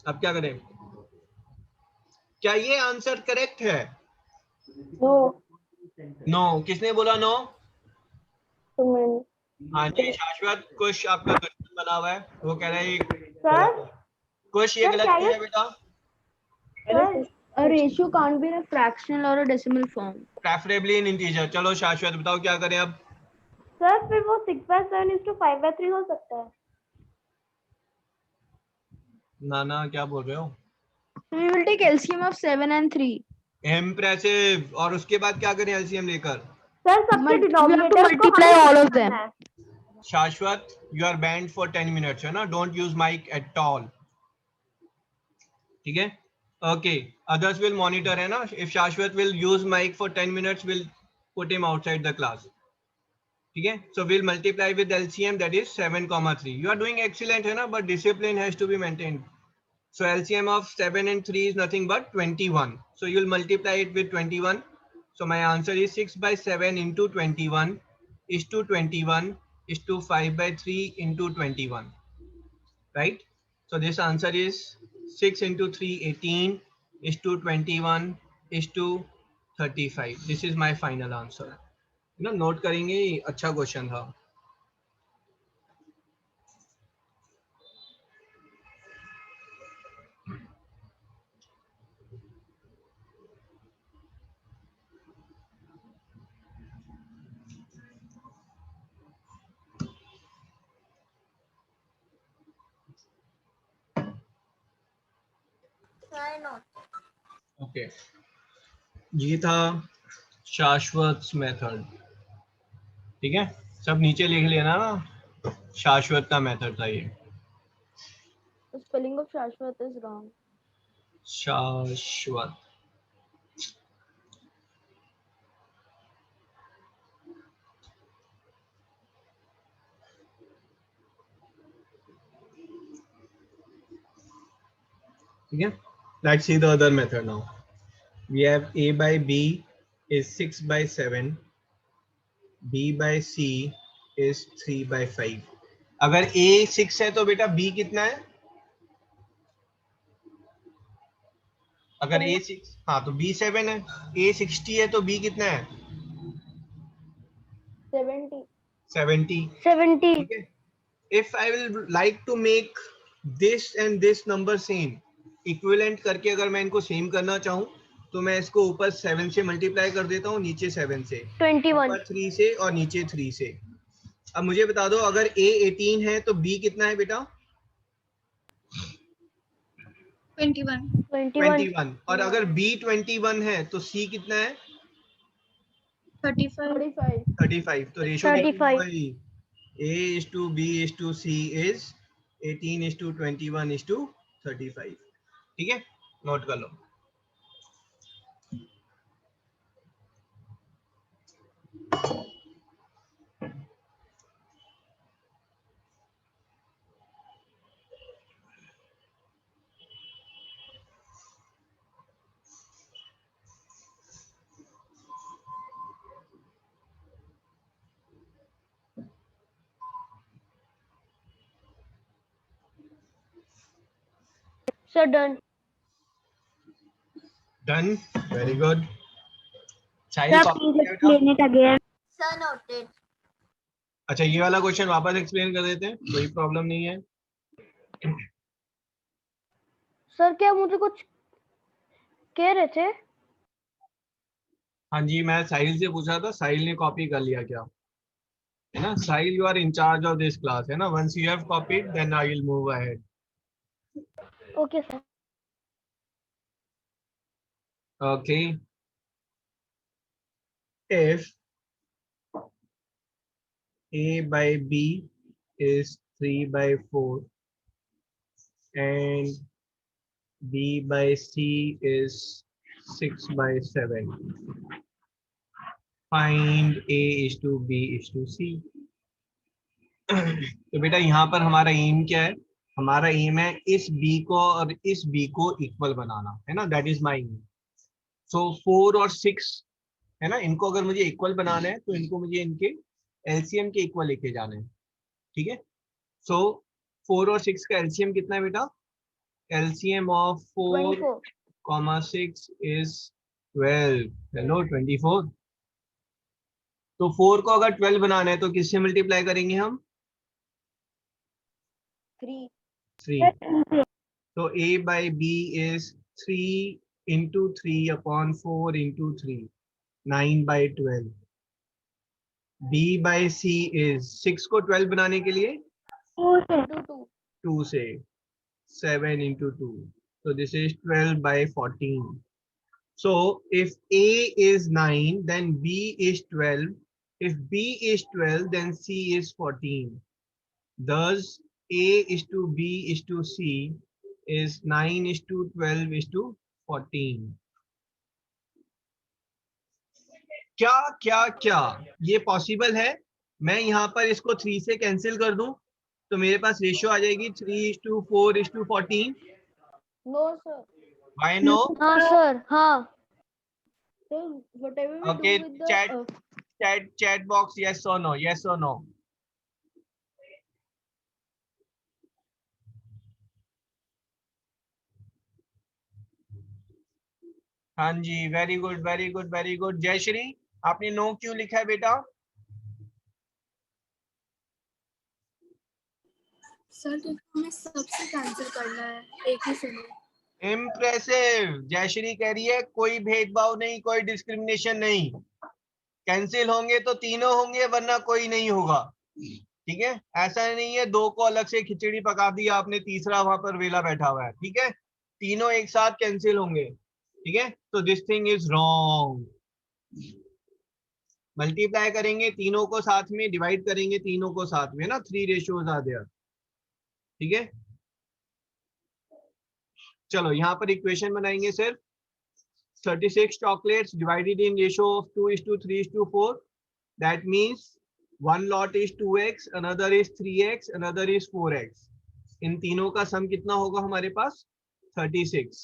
अब क्या करें? क्या ये आंसर करेक्ट है? नो। किसने बोला नो? हाँ जी, शाश्वत, कुछ आपका दुश्मन बना हुआ है, वो कह रहा है सर कुछ ये गलत क्यों है बेटा? A ratio can't be in a fractional or a decimal form. Preferably in integer. चलो शाश्वत बताओ क्या करें अब? सर फिर वो 6/7 is to 5/3 हो सकता है। ना क्या बोल रहे हो? We will take LCM of 7 and 3. Impressive. और उसके बाद क्या करें एलसीएम लेकर? सर सबके We have to denominator multiply all of them. Shashwat, you are banned for 10 minutes, है ना? Don't use mic at all. ठीक है. Okay, others will monitor है ना. If Shashwat will use mic for 10 minutes, we'll put him outside the class. ठीक है. So we'll multiply with LCM, that is 7,3. You are doing excellent है ना, but discipline has to be maintained. So LCM of 7 and 3 is nothing but 21. So you'll multiply it with 21. So my answer is 6 by 7 into 21 is to 21 is to 5 by 3 into 21. Right? So this answer is 6 into 3, 18 is to 21 is to 35. This is my final answer. You know, note करेंगे, अच्छा question था. Why not? Okay. ये था शाश्वत method. ठीक है, सब नीचे लिख लेना ना. शाश्वत का मेथड था ये. The spelling of Shashwat is wrong. शाश्वत. ठीक है. Let's see the other method now. We have a by b is 6 by 7. b by c is 3 by 5. अगर a 6 है तो बेटा b कितना है? अगर a 6, हाँ तो b 7 है. a 60 है तो b कितना है? 70. 70. 70. ठीक है. If I will like to make this and this number same, equivalent करके अगर मैं इनको सेम करना चाहूँ तो मैं इसको ऊपर 7 से मल्टीप्लाई कर देता हूँ, नीचे 7 से, 21. ऊपर 3 से और नीचे 3 से. अब मुझे बता दो, अगर a 18 है तो b कितना है बेटा? 21. 21. और अगर b 21 है तो c कितना है? 35. 35. 35. तो ratio 35. a is to b is to c is 18 is to 21 is to 35. ठीक है, नोट कर लो. So done. Done. Very good. Sir, Sahil, please explain it again. Sir, noted. अच्छा, ये वाला क्वेश्चन वापस एक्सप्लेन कर देते हैं, कोई प्रॉब्लम नहीं है. सर क्या मुझे कुछ कह रहे थे? हाँ जी, मैं साहिल से पूछा था, साहिल ने कॉपी कर लिया क्या, है ना? Sahil, you are in charge of this class, है ना? Once you have copied then I will move ahead. Okay, sir. Okay. If a by b is 3 by 4 and b by c is 6 by 7, find a is to b is to c. तो बेटा यहाँ पर हमारा M क्या है? हमारा M है इस b को और इस b को इक्वल बनाना, है ना? That is my aim. So 4 और 6 है ना, इनको अगर मुझे इक्वल बनाना है तो इनको मुझे इनके एलसीएम के इक्वल लेके जाना है. ठीक है. सो 4 और 6 का एलसीएम कितना है बेटा? LCM of 4, 24. 6 is 12. हेलो, 24. तो 4 को अगर 12 बनाना है तो किससे मल्टीप्लाई करेंगे हम? 3. 3. तो a by b is 3 into 3 upon 4 into 3, 9 by 12. b by c is 6 को 12 बनाने के लिए 2 से 7 into 2. So this is 12 by 14. So if a is 9, then b is 12. If b is 12, then c is 14. Thus a is to b is to c is 9:12:14. क्या क्या क्या ये possible है? मैं यहाँ पर इसको 3 से कैंसिल कर दूं तो मेरे पास रेशियो आ जाएगी 3:4:14. No, sir. Why no? हाँ sir. हाँ. So whatever we Okay, do with the chat box, yes or no? Yes or no? हाँ जी, very good very good very good. Jayshree, आपने नो क्यों लिखा है बेटा? सर तो हमें सबसे कैंसिल करना है एक ही समय. इम्प्रेसिव. जयश्री कह रही है कोई भेदभाव नहीं, कोई डिस्क्रिमिनेशन नहीं. कैंसिल होंगे तो तीनों होंगे वरना कोई नहीं होगा. ठीक है, ऐसा नहीं है 2 को अलग से खिचड़ी पका दी आपने, तीसरा वहां पर वेला बैठा हुआ है. ठीक है, तीनों एक साथ कैंसिल होंगे. ठीक है, तो this thing is wrong. Multiply करेंगे तीनों को साथ में, डिवाइड करेंगे तीनों को साथ में ना, 3 रेशियोज आर देयर. ठीक है, चलो यहाँ पर इक्वेशन बनाएंगे सिर्फ. 36 chocolates divided in ratio of 2:3:4. That means one lot is 2x, another is 3x, another is 4x. इन तीनों का सम कितना होगा हमारे पास? 36.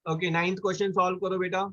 ओके, 9th क्वेश्चन सॉल्व करो बेटा.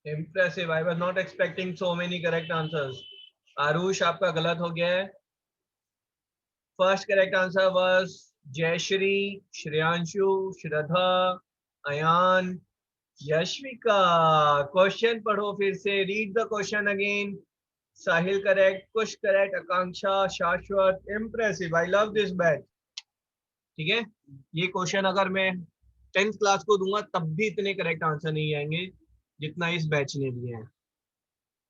Impressive. I was not expecting so many correct answers. Aarush, आपका गलत हो गया है. First correct answer was Jayshree, Shreyanshu, Shraddha, Ayaan, Yashvika. Question पढ़ो फिर से. Read the question again. Sahil correct, Kush correct, Akanksha, Shashwat. Impressive. I love this batch. ठीक है, ये क्वेश्चन अगर मैं 10th क्लास को दूंगा तब भी इतने करेक्ट आंसर नहीं आएंगे जितना इस बैच ने दिए हैं.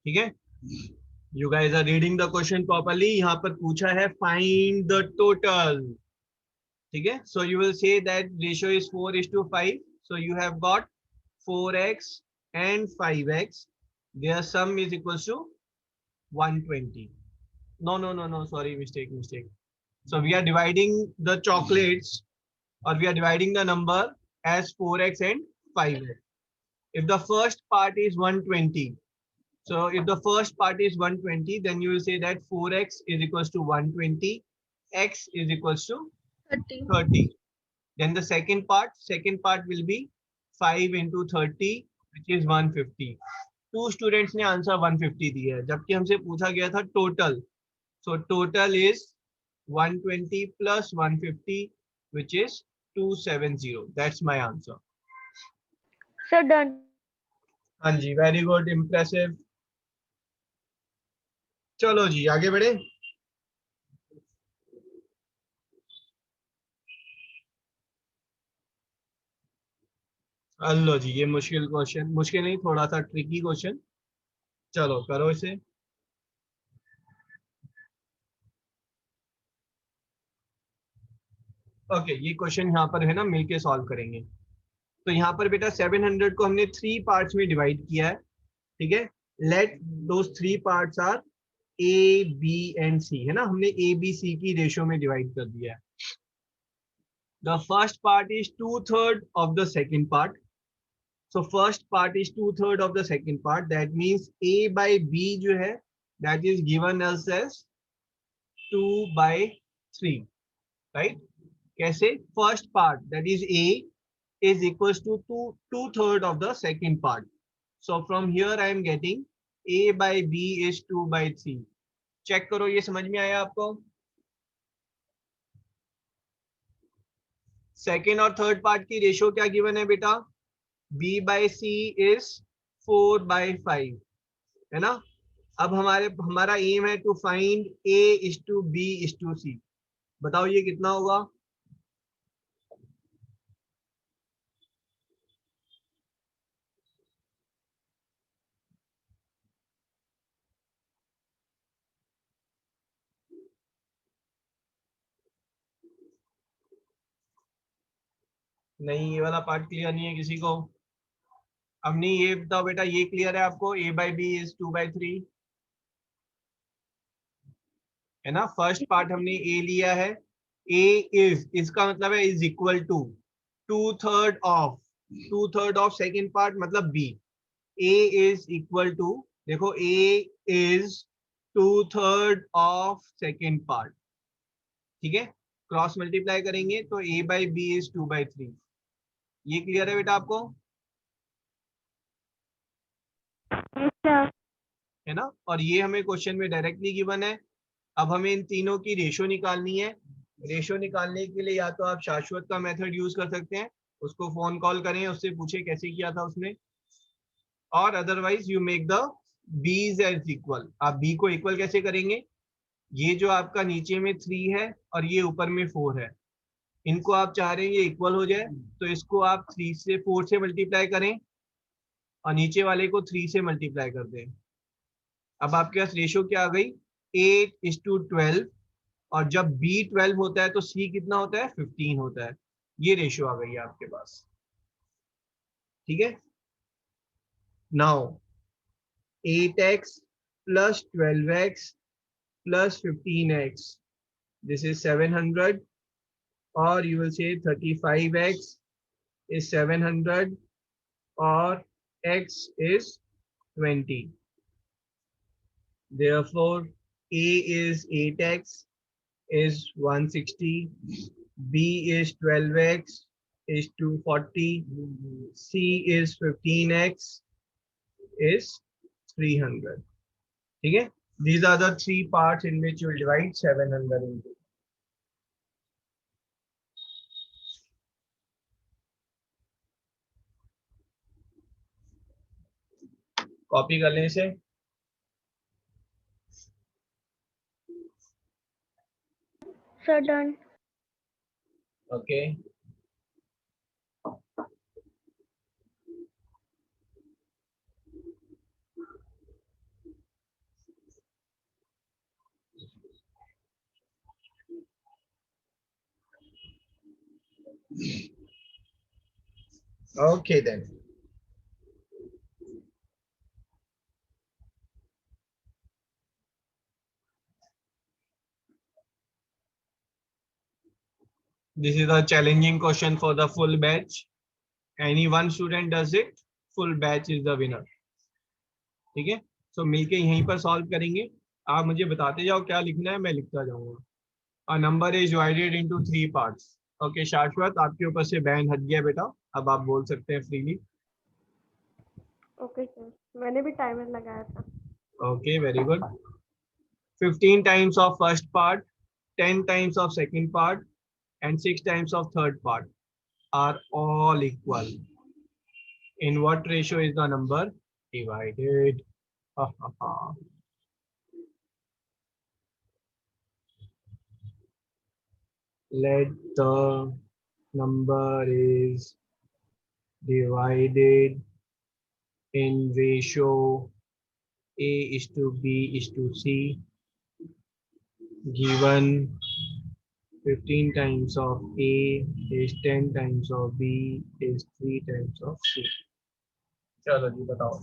ठीक है, you guys are reading the question properly. यहाँ पर पूछा है फाइंड द टोटल. ठीक है, so you will say that ratio is 4:5. So you have got 4x and 5x. their sum is equals to 120. No, sorry, mistake. So we are dividing the chocolates, or we are dividing the number as 4x and 5x. If the first part is 120, so if the first part is 120, then you will say that 4x is equals to 120, x is equals to 30. Then the second part will be 5 into 30, which is 150. 2 students ने answer 150 दिया है, जबकि हमसे पूछा गया था total. So total is 120 plus 150, which is 270. That's my answer. Sir, done. हाँ जी, वेरी गुड, इम्प्रेसिव. चलो जी आगे बढ़े. लो जी, ये मुश्किल क्वेश्चन, मुश्किल नहीं, थोड़ा सा ट्रिकी क्वेश्चन. चलो करो इसे. ओके, ये क्वेश्चन यहाँ पर है ना, मिलके सॉल्व करेंगे. तो यहाँ पर बेटा 700 को हमने 3 पार्ट्स में डिवाइड किया है. ठीक है, let those 3 parts are A, B and C, है ना. हमने ए बी सी की रेशियो में डिवाइड कर दिया है. The first part is 2/3 of the second part. So first part is 2/3 of the second part. That means a by b जो है, that is given us as 2/3, right? कैसे? First part, that is a, is equals to 2/3 of the second part. So from here I am getting a by b is 2/3. Check करो, ये समझ में आया आपको? Second और थर्ड पार्ट की ratio क्या गिवन है बेटा? B by C is 4/5, है ना? अब हमारा एम है टू फाइंड A:B:C। बताओ ये कितना होगा? नहीं, ये वाला पार्ट क्लियर नहीं है किसी को? अब नहीं, ये बताओ बेटा, ये क्लियर है आपको? A/B is 2/3, है ना? फर्स्ट पार्ट हमने A लिया है। A is, इसका मतलब है is equal to 2/3 of second part मतलब B। A is equal to, देखो A is 2/3 of second part, ठीक है? क्रॉस मल्टीप्लाई करेंगे तो A/B is 2/3। ये क्लियर है बेटा आपको? है ना? और ये हमें क्वेश्चन में डायरेक्टली गिवन है। अब हमें इन तीनों की रेशो निकालनी है। रेशो निकालने के लिए या तो आप शाश्वत का मेथड यूज कर सकते हैं, उसको फोन कॉल करें, उससे पूछे कैसे किया था उसने, और otherwise you make the bees as equal. आप बी को इक्वल कैसे करेंगे? ये जो आपका नीचे में 3 है और ये ऊपर में 4 है, इनको आप चाह रहे हैं ये इक्वल हो जाए, तो इसको आप 4 से मल्टीप्लाई करें और नीचे वाले को 3 से मल्टीप्लाई कर दें। अब आपके पास रेशो क्या आ गई? 8:12। और जब B 12 होता है तो C कितना होता है? 15 होता है। ये रेशो आ गई है आपके पास, ठीक है? Now 8x plus 12x plus 15x, this is 700, or you will say 35x is 700 or x is 20. Therefore A is 8x is 160, B is 12x is 240, C is 15x is 300. ठीक है? These are the 3 parts in which you will divide 700 into. Copy कर लें इसे। Sir, done. Okay, okay then. This is a challenging question for the full batch. Any one student does it, full batch is the winner. ठीक है? So मिलके यहीं पर solve करेंगे। आप मुझे बताते जाओ क्या लिखना है, मैं लिखता जाऊंगा। A number is divided into 3 parts. Okay, शाश्वत आपके ऊपर से बैन हट गया बेटा, अब आप बोल सकते हैं फ्रीली। Okay, sir. मैंने भी टाइमर लगाया था। Okay, very good. 15 times of first part, 10 times of second part, and 6 times of third part are all equal. In what ratio is the number divided? Ha, ha, ha. Let the number is divided in ratio A:B:C, given 15 times of A is 10 times of B is 3 times of C. चलो जी बताओ।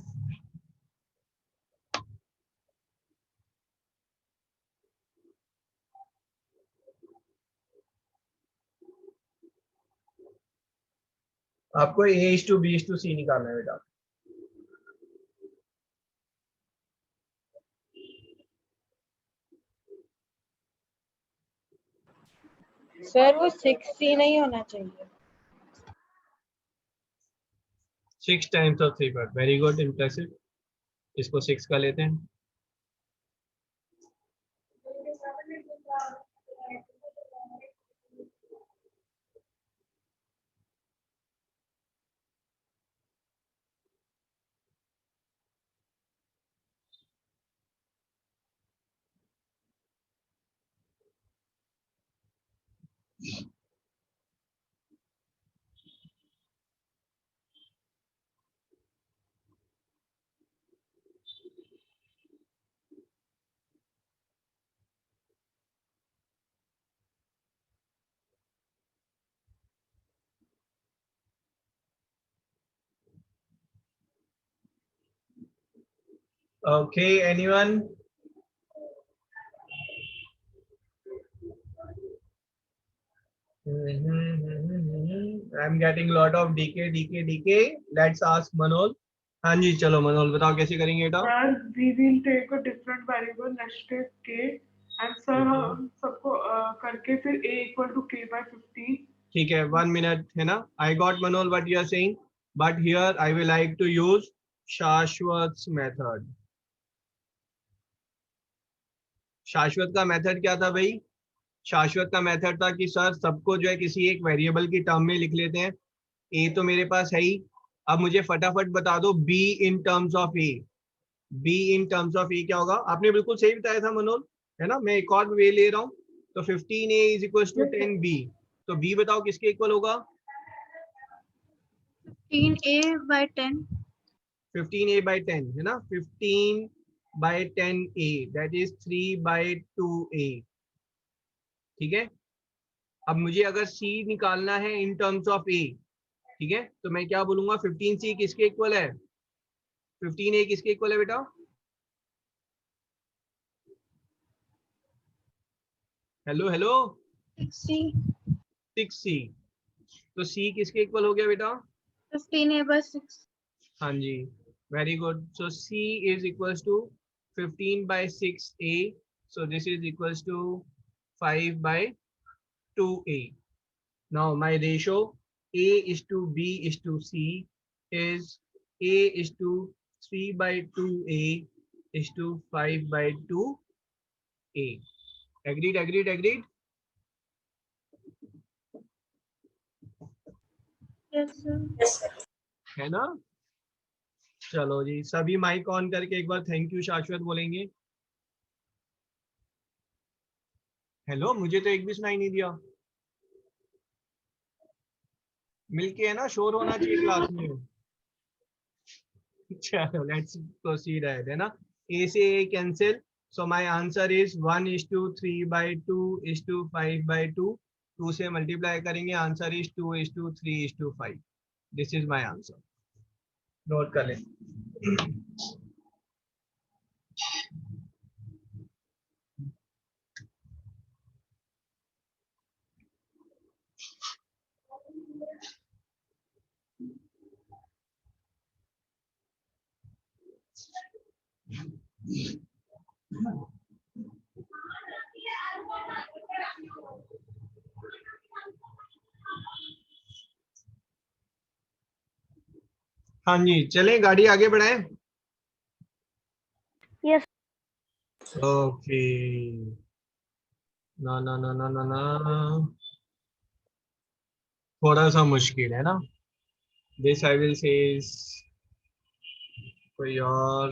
आपको A:B:C निकालना है बेटा। Sir वो 6C नहीं होना चाहिए। 6 times of 3 part, very good, impressive. इसको 6 का लेते हैं। Okay, anyone? I'm getting lot of DK. Let's ask Manol. हाँ जी, चलो मनोल बताओ कैसे करेंगे बेटा? Sir, we will take a different variable, let's take k, and sir हम सबको करके फिर a equal to k by 15. ठीक है, 1 minute है ना? I got Manol what you are saying, but here I will like to use शाश्वत method. शाश्वत का मेथड क्या था भाई? शाश्वत का मेथड था कि सर सबको जो है किसी एक वेरिएबल की टर्म में लिख लेते हैं. ए तो मेरे पास है ही. अब मुझे फटाफट बता दो B in terms of A. B in terms of A क्या होगा? आपने बिल्कुल सही बताया था मनोज, है ना? मैं एक और वे ले रहा हूँ. तो 15a is equal to 10b. तो b बताओ किसके इक्वल होगा? 15a by 10. 15a by 10 है ना? 15 by 10a that is 3 by 2a. ठीक है. अब मुझे अगर c निकालना है इन टर्म्स ऑफ a, ठीक है, तो मैं क्या बोलूंगा? 15c किसके इक्वल है? 15a किसके इक्वल है बेटा? Hello hello. 6c. 6c. तो c किसके इक्वल हो गया बेटा? 15a by 6. हाँ जी, very good. So c is equals to 15 by 6a. So this is equals to 5 by 2a. Now my ratio a is to b is to c is a is to 3 by 2a is to 5 by 2a. Agreed? Yes, sir. है ना? चलो जी, सभी mic on करके एक बार thank you शाश्वत बोलेंगे. Hello, मुझे तो एक भी सुनाई नहीं दिया. मिलके है ना, शोर होना चाहिए क्लास में. चलो लेट्स प्रोसीड है ना? ए से A cancel. So my answer is 1 is to 3 by 2 is to 5 by 2. 2 से मल्टीप्लाई करेंगे, answer is 2 is to 3 is to 5. This is my answer. Note कर लें. हाँ जी, चले गाड़ी आगे बढ़ाएं. Yes. ओके. ना थोड़ा सा मुश्किल है ना? दिस आई विल से कोई और.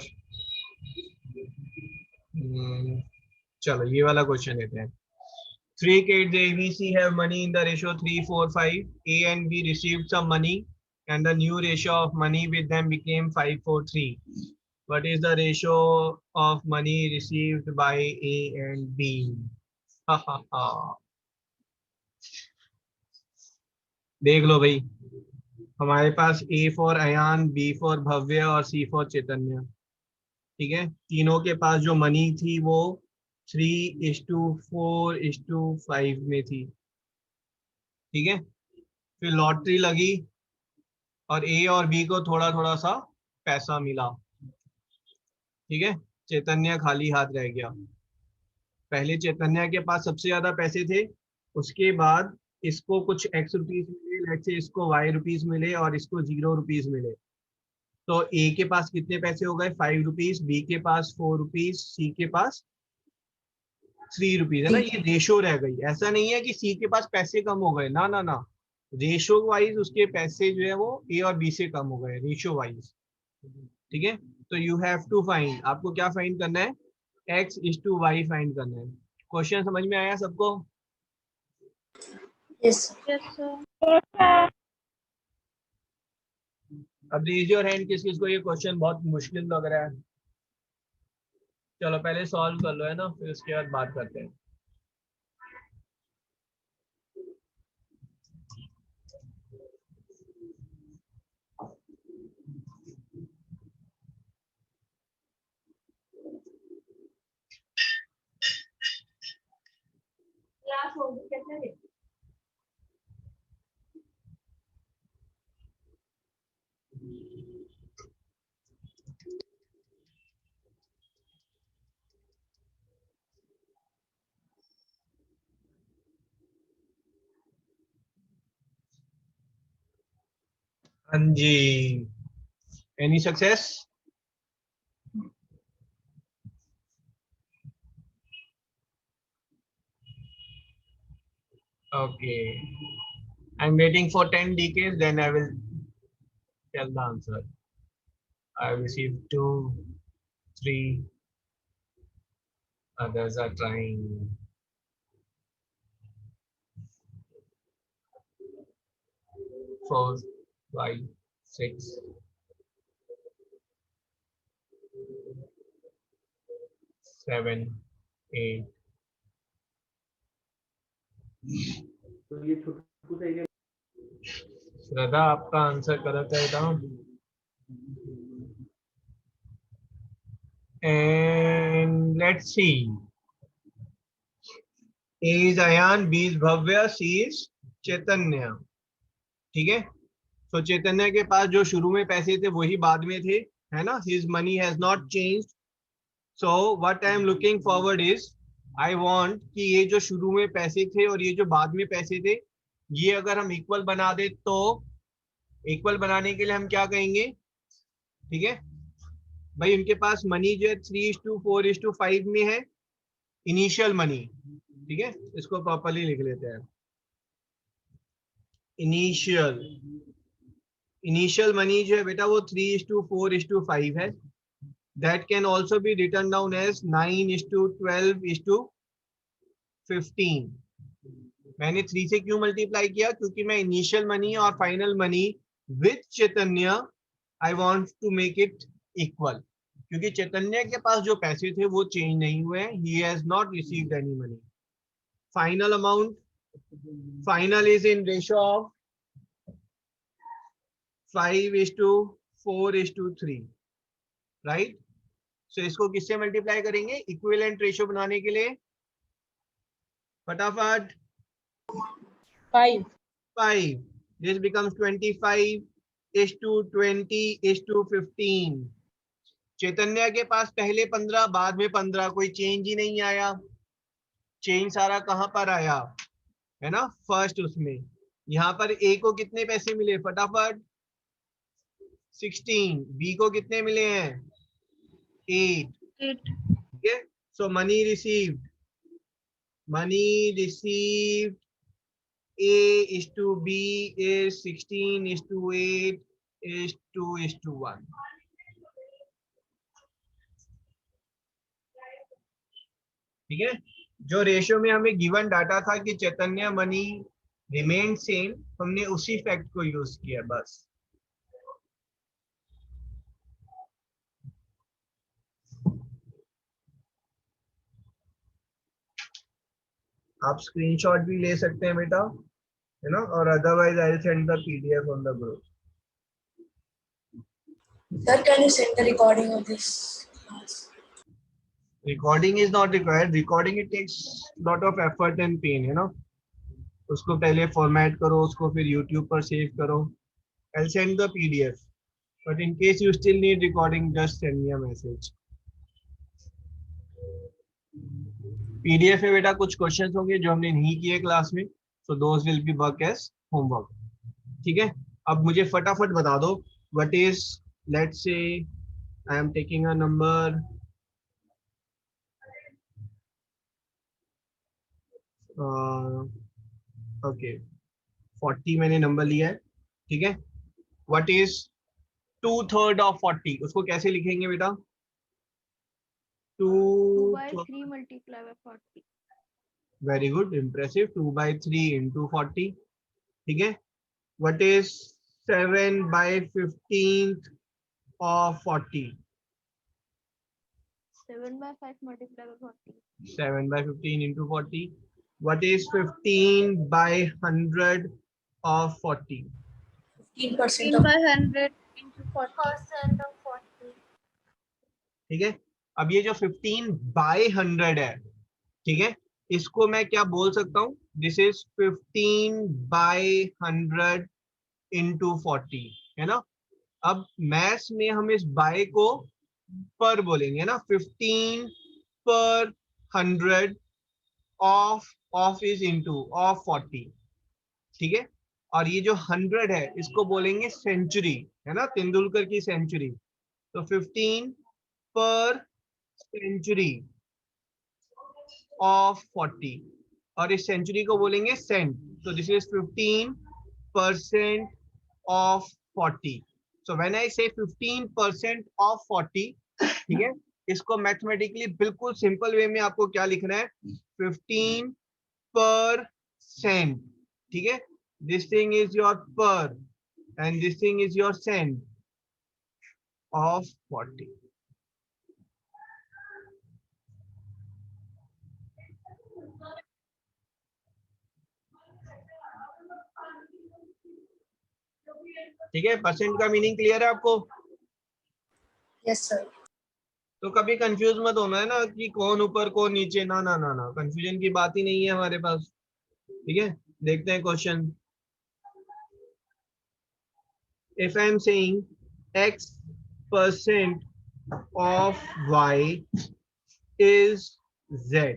चलो ये वाला क्वेश्चन लेते हैं. 3 kids ABC have money in the ratio 3, 4, 5. A and B received some money and the new ratio of money with them became 5, 4, 3. What is the ratio of money received by A and B? देख लो भाई, हमारे पास A for Ayaan, B for Bhavya और C for चैतन्य. ठीक है, तीनों के पास जो मनी थी वो 3:4:5 में थी. ठीक है, फिर लॉटरी लगी और ए और बी को थोड़ा थोड़ा सा पैसा मिला. ठीक है, चैतन्य खाली हाथ रह गया. पहले चैतन्य के पास सबसे ज्यादा पैसे थे, उसके बाद इसको कुछ x रुपीज मिले, लेट्स से इसको y रुपीज मिले और इसको 0 रुपीज मिले. तो ए के पास कितने पैसे हो गए? 5 रुपीज, बी के पास 4 रुपीज, सी के पास 3 रुपीज. है ना? ये रेशो रह गई. ऐसा नहीं है कि सी के पास पैसे कम हो गए, ना ना ना. रेशो वाइज उसके पैसे जो है वो ए और बी से कम हो गए, रेशो वाइज. ठीक है, तो यू हैव टू फाइंड. आपको क्या फाइंड करना है? x is to y find करना है. क्वेश्चन समझ में आया सबको? Yes. Yes, sir. अब रेज योर हैंड किस किस को ये क्वेश्चन बहुत मुश्किल लग रहा है. चलो पहले सॉल्व कर लो, है ना, फिर उसके बाद बात करते हैं. हाँ जी, any success? Okay, I'm waiting for 10 decays, then I will tell the answer. I received 2, 3, others are trying. 4, 5, 6, 7, 8. श्रद्धा, आपका आंसर करेक्ट है बेटा। And let's see. A is Ayan, B is Bhavya, C is Chaitanya. ठीक है, तो चैतन्य के पास जो शुरू में पैसे थे वही बाद में थे, है ना? His money has not changed. So what I am looking forward is, I want कि ये जो शुरू में पैसे थे और ये जो बाद में पैसे थे, ये अगर हम इक्वल बना दे तो इक्वल बनाने के लिए हम क्या कहेंगे? ठीक है भाई, उनके पास मनी जो है 3:4:5 में है, इनिशियल मनी। ठीक है, इसको प्रॉपर्ली लिख लेते हैं। इनिशियल मनी जो है बेटा वो 3:4:5 है। That can also be written down as 9:12:15। मैंने 3 से क्यों मल्टीप्लाई किया? क्योंकि मैं इनिशियल मनी और final money with Chaitanya I want to make it equal, क्योंकि चैतन्य के पास जो पैसे थे वो चेंज नहीं हुए हैं। He has not received any money. Final amount, final is in ratio of 5:4:3, right? So इसको किससे मल्टीप्लाई करेंगे इक्विवेलेंट रेशियो बनाने के लिए? फटाफट। 5. 5. This becomes 25:20:15. चैतन्य के पास पहले 15, बाद में 15, कोई चेंज ही नहीं आया। चेंज सारा कहां पर आया, है ना? फर्स्ट उसमें। यहाँ पर ए को कितने पैसे मिले? फटाफट 16। बी को कितने मिले हैं? 8। ठीक है, सो मनी रिसीव्ड A:B is 16:8:1। ठीक है, जो रेशियो में हमें गिवन डाटा था कि चैतन्य मनी रिमेन सेम, हमने उसी फैक्ट को यूज किया बस। आप स्क्रीनशॉट भी ले सकते हैं बेटा, है ना? और otherwise I will send the PDF on the group. Sir, can you send the recording of this class? Recording is not required. Recording it takes lot of effort and pain, है ना? उसको पहले फॉर्मेट करो, उसको फिर YouTube पर save करो। I'll send the PDF. But in case you still need recording, just send me a message. PDF में बेटा कुछ क्वेश्चंस होंगे जो हमने नहीं किए क्लास में, so those will be work as homework. ठीक है, अब मुझे फटाफट बता दो, what is, let's say I am taking a number, okay 40 मैंने नंबर लिया है। ठीक है, what is 2/3 of 40? उसको कैसे लिखेंगे बेटा? 2/3 multiplied by 40. Very good, impressive. 2/3 into 40. ठीक है, what is 7/15 of 40? 7/5 multiplied by 40. 7/15 into 40. What is 15/100 of 40? 15% 15 of by 100 into 40. % of 40. ठीक है, अब ये जो 15/100 है, ठीक है, इसको मैं क्या बोल सकता हूँ? दिस इज 15/100 into 40, है ना। अब मैथ्स में हम इस बाय को पर बोलेंगे ना, 15/100 ऑफ इज इनटू ऑफ 40, ठीक है। और ये जो 100 है इसको बोलेंगे सेंचुरी, है ना, तेंदुलकर की सेंचुरी। तो 15/सेंचुरी ऑफ 40, और इस सेंचुरी को बोलेंगे सेंट। तो this is 15% of 40। So when I से 15% ऑफ 40, ठीक है, इसको मैथमेटिकली बिल्कुल सिंपल वे में आपको क्या लिखना है, 15%, ठीक है। This thing is your per and this thing is your cent of 40। ठीक है, परसेंट का मीनिंग क्लियर है आपको? Yes sir. तो कभी कंफ्यूज मत होना है ना कि कौन ऊपर कौन नीचे, ना ना ना ना, कंफ्यूजन की बात ही नहीं है हमारे पास। ठीक है, देखते हैं question. If I am saying x% of y is z,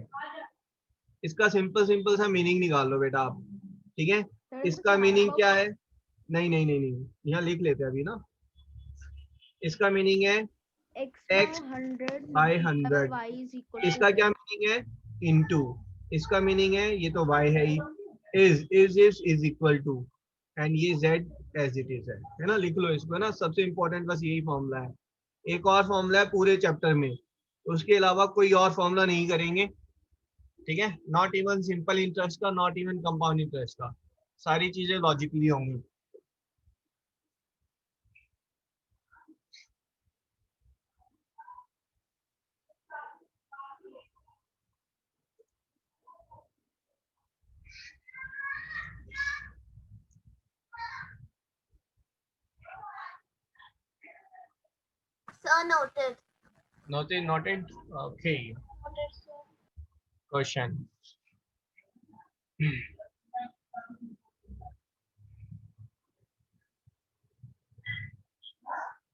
इसका सिंपल सिंपल सा मीनिंग निकाल लो बेटा आप। ठीक है, इसका मीनिंग क्या है? नहीं नहीं नहीं नहीं, यहाँ लिख लेते हैं अभी ना। इसका मीनिंग है x by 100, इसका क्या मीनिंग है? इनटू, इसका मीनिंग है, ये तो y है ही, इज इक्वल टू, एंड ये z एज इट इज है ना। लिख लो इसको ना, सबसे इंपॉर्टेंट बस यही फॉर्मूला है। एक और फॉर्मूला है पूरे चैप्टर में, उसके अलावा कोई और फॉर्मूला नहीं करेंगे। ठीक है, नॉट इवन सिंपल इंटरेस्ट का, नॉट इवन कंपाउंड इंटरेस्ट का, सारी चीजें लॉजिकली होंगी। Sir, noted. Noted. Okay. Question.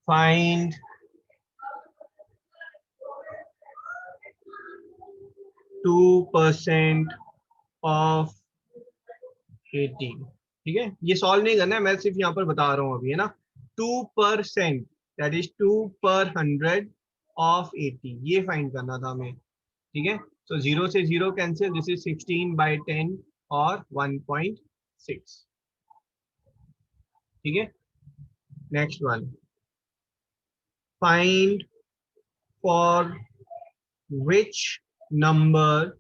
Find %2 of 80। ठीक है, ये सॉल्व नहीं करना है, मैं सिर्फ यहाँ पर बता रहा हूँ अभी, है ना। 2%, दैट इज 2/100 ऑफ 80, ये फाइंड करना था हमें। ठीक है, सो 0 से 0 कैंसिल, दिस इज 16/10 और 1.6। ठीक है, next one, find for which number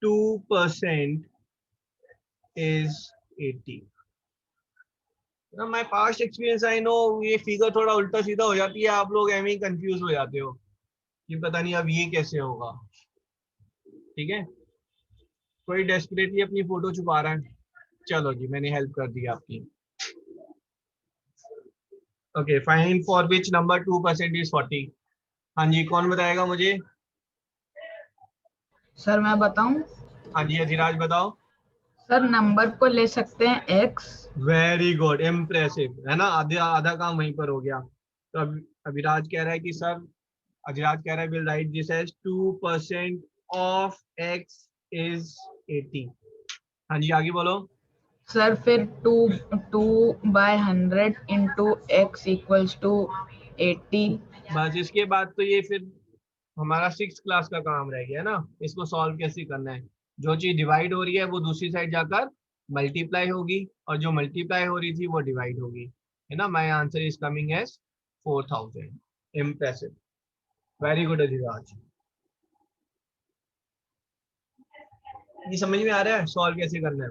2% is 80। ना, my past experience I know ये फिगर थोड़ा उल्टा सीधा हो जाती है, आप लोग ऐਵੇਂ ही कंफ्यूज हो जाते हो कि पता नहीं अब ये कैसे होगा। ठीक है, कोई डेस्परेटली अपनी फोटो छुपा रहा है। चलो जी, मैंने हेल्प कर दी आपकी। Okay, find for which number 2% is 40। हाँ जी, कौन बताएगा मुझे? सर मैं बताऊं? हाँ जी, अधिराज बताओ। सर नंबर को ले सकते हैं x। वेरी गुड, इम्प्रेसिव, है ना, आधा आधा काम वहीं पर हो गया। तो अब अभिराज कह रहा है कि सर, अभिराज कह रहा है will write this as 2% of x is 80। हाँ जी, आगे बोलो। सर फिर 2/100 इंटू x इक्वल्स टू 80। बस इसके बाद तो ये फिर हमारा 6th क्लास का काम रह गया ना, इसको सॉल्व कैसे करना है। जो चीज डिवाइड हो रही है वो दूसरी साइड जाकर मल्टीप्लाई होगी, और जो मल्टीप्लाई हो रही थी वो डिवाइड होगी, है ना। My answer is coming as 4000। Impressive, very good Adhiraj. ये समझ में आ रहा है सॉल्व कैसे करना है?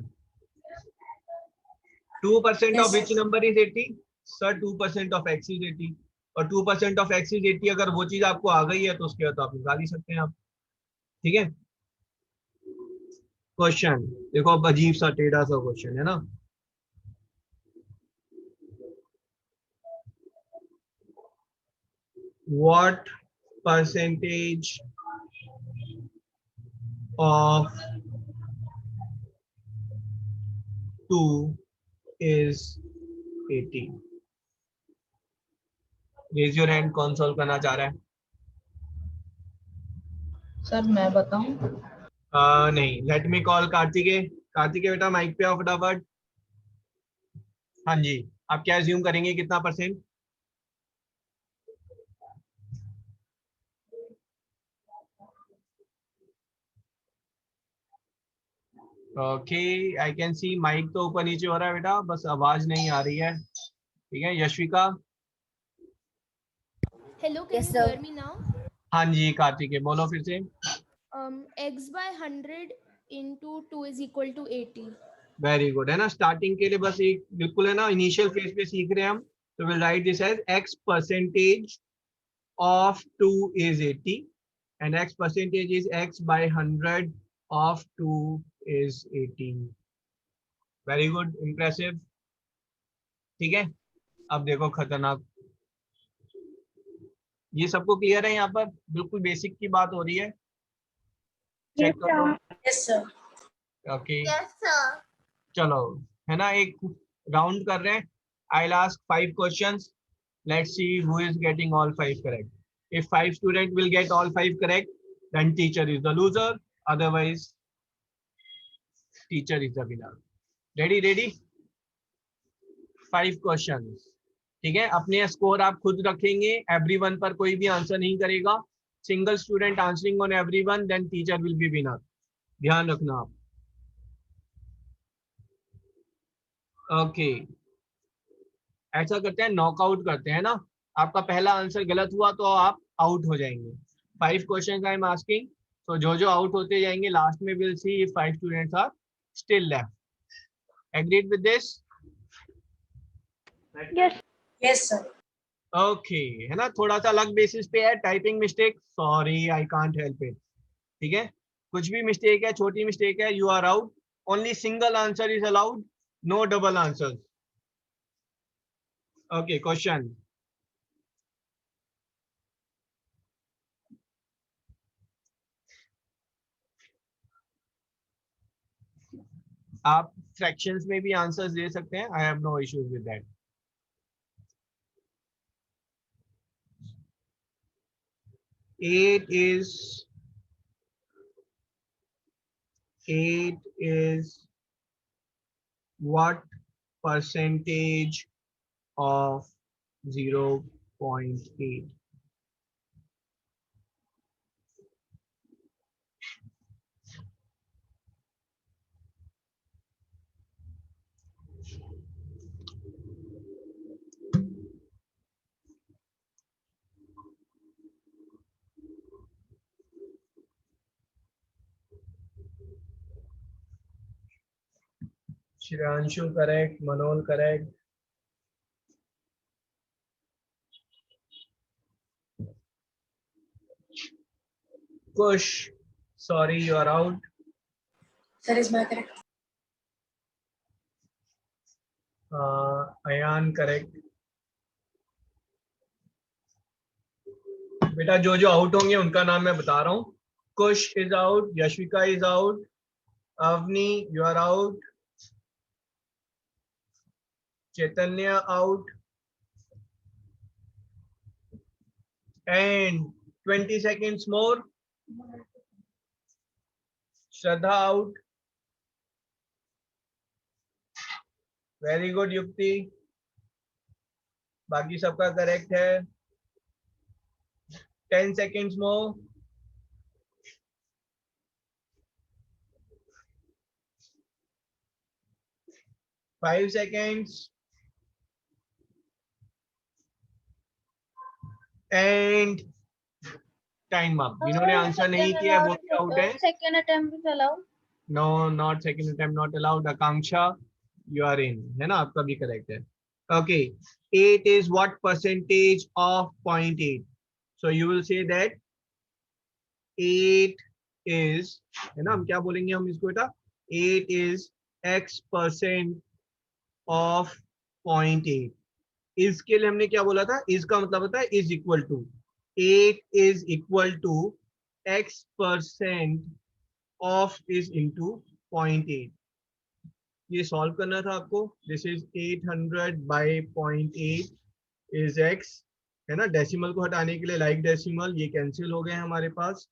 2% of which number is 80? Sir 2% of x is 80, और 2% ऑफ x इज 80 अगर वो चीज आपको आ गई है तो उसके बाद तो आप निकाल ही सकते हैं आप। ठीक है, क्वेश्चन देखो, अब अजीब सा टेढ़ा सा क्वेश्चन है ना। What percentage of 2 is 80. Raise your hand, कौन सॉल्व करना चाह रहा है? सर मैं बताऊं? नहीं, let me call Kartikeya. Kartikeya बेटा माइक पे आओ फटाफट। हाँ जी, आप क्या अज्यूम करेंगे, कितना percent? Okay, I can see mic तो ऊपर नीचे हो रहा है बेटा, बस आवाज नहीं आ रही है। ठीक है, यशविका। Hello, can you hear me now? हाँ जी कार्तिकेय, बोलो फिर से। X by 100 into 2 is equal to 80. Very good, है ना। स्टार्टिंग के लिए बस एक बिल्कुल है ना, इनिशियल फेज पे सीख रहे हैं हम, तो will write this as x percentage of 2 is 80 and x percentage is x by 100 of 2 is 80. Very good, impressive. ठीक है, अब देखो खतरनाक। ये सबको क्लियर है? यहाँ पर बिल्कुल बेसिक की बात हो रही है, चेक करो। Yes sir. Okay, Yes, sir. चलो है ना, एक राउंड कर रहे हैं। I'll ask 5 questions. Let's see who is getting all 5 correct. If 5 students will get all 5 correct, then teacher is the loser. Otherwise, teacher is the winner. Ready? Ready? 5 questions. ठीक है, अपने स्कोर आप खुद रखेंगे। Everyone पर कोई भी answer नहीं करेगा। Single student answering on everyone, then teacher will be winner. ध्यान रखना आप। ओके, ऐसा करते हैं, नॉकआउट करते हैं ना। आपका पहला आंसर गलत हुआ तो आप आउट हो जाएंगे। 5 क्वेश्चन आई एम आस्किंग, तो जो आउट होते जाएंगे लास्ट में will see if 5 students are still left. Agreed with this? Yes. Yes sir. Okay, है ना, थोड़ा सा अलग बेसिस पे है। Typing mistake, sorry I can't help it. ठीक है, कुछ भी मिस्टेक है, छोटी मिस्टेक है, you are out. Only single answer is allowed, no double answer. Okay, question. आप फ्रैक्शंस में भी आंसर्स दे सकते हैं, I have no issues with that. Eight is what percentage of 0.8? Shiranshu correct, Manol correct. Kush, sorry, you are out. Sir is my correct. Ayan correct. बेटा जो out होंगे उनका नाम मैं बता रहा हूँ। Kush is out, Yashvika is out, Avni you are out, Chaitanya out, and 20 seconds more. Shraddha out. Very good युक्ति, बाकी सबका करेक्ट है। 10 seconds more. 5 seconds. And time up. जिन्होंने आंसर नहीं किया वो भी आउट है। Second attempt is allowed? No, not second attempt not allowed. Akanksha you are in, है ना, आपका भी करेक्ट है। Okay, 8 is what percentage of 0.8? So you will say that 8 is, है ना, हम क्या बोलेंगे हम इसको बेटा, 8 is x% of 0.8। इसके लिए हमने क्या बोला था, इसका मतलब होता है is equal to 8 is equal to x% of is into 0.8. ये सॉल्व करना था आपको. This is 800 by 0.8 is x, है ना. डेसिमल को हटाने के लिए लाइक डेसिमल ये कैंसिल हो गए हमारे पास.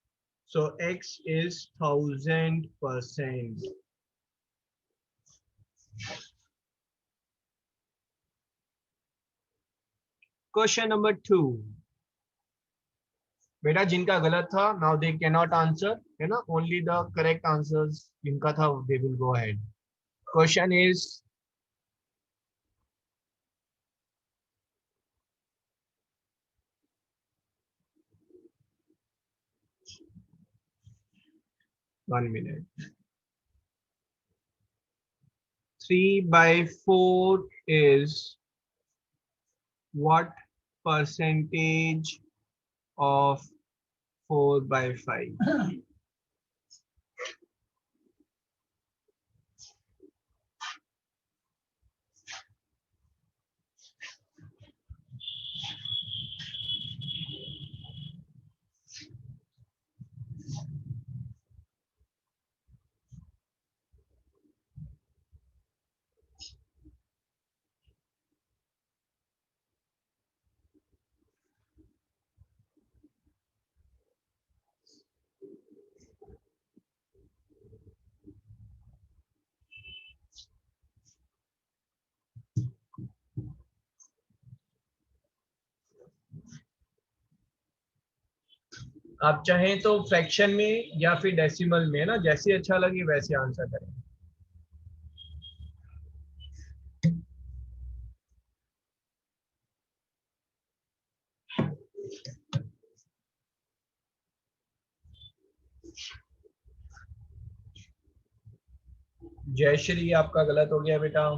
सो x इज 1000%. Question number 2. बेटा जिनका गलत था now they can not answer, है ना. ओनली द करेक्ट आंसर्स जिनका था they will go ahead. Question is one minute. 3 by 4 is what percentage of 4 by 5? आप चाहें तो फ्रैक्शन में या फिर डेसिमल में, ना, जैसे अच्छा लगे वैसे आंसर करें. जयश्री आपका गलत हो गया बेटा.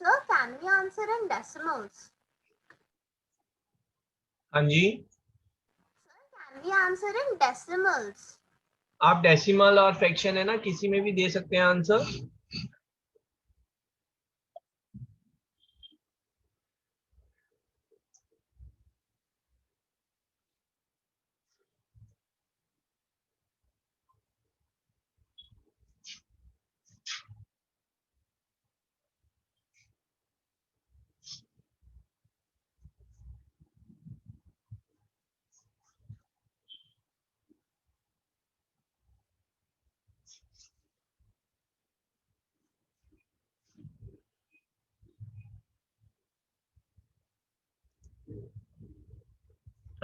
Sir, can we answer in decimals? हाँ जी, Can we answer in decimals? आप डेसिमल और फ्रैक्शन, है ना, किसी में भी दे सकते हैं answer.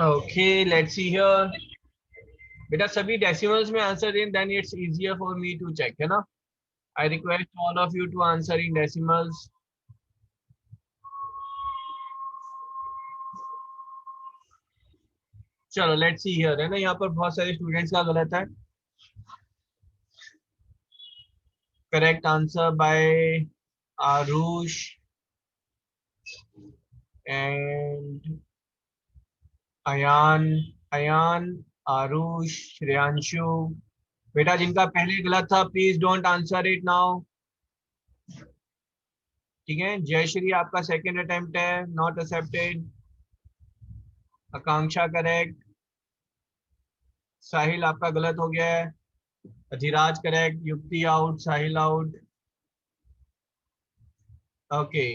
Okay, let's see here. बेटा सभी डेसिमल्स में आंसर दें, then it's easier for me to check, है ना. I request all of you to answer in decimals. चलो लेट्स सी हियर, है ना. यहाँ पर बहुत सारे स्टूडेंट्स का गलत है. Correct answer by Aarush and Ayaan. Aarush, Shreyanshu. बेटा जिनका पहले गलत था please don't answer it now. ठीक है. जयश्री आपका सेकंड अटेम्प्ट है, not accepted. Akanksha correct. Sahil आपका गलत हो गया है. Adhiraj correct. Yukti out. Sahil out. Okay.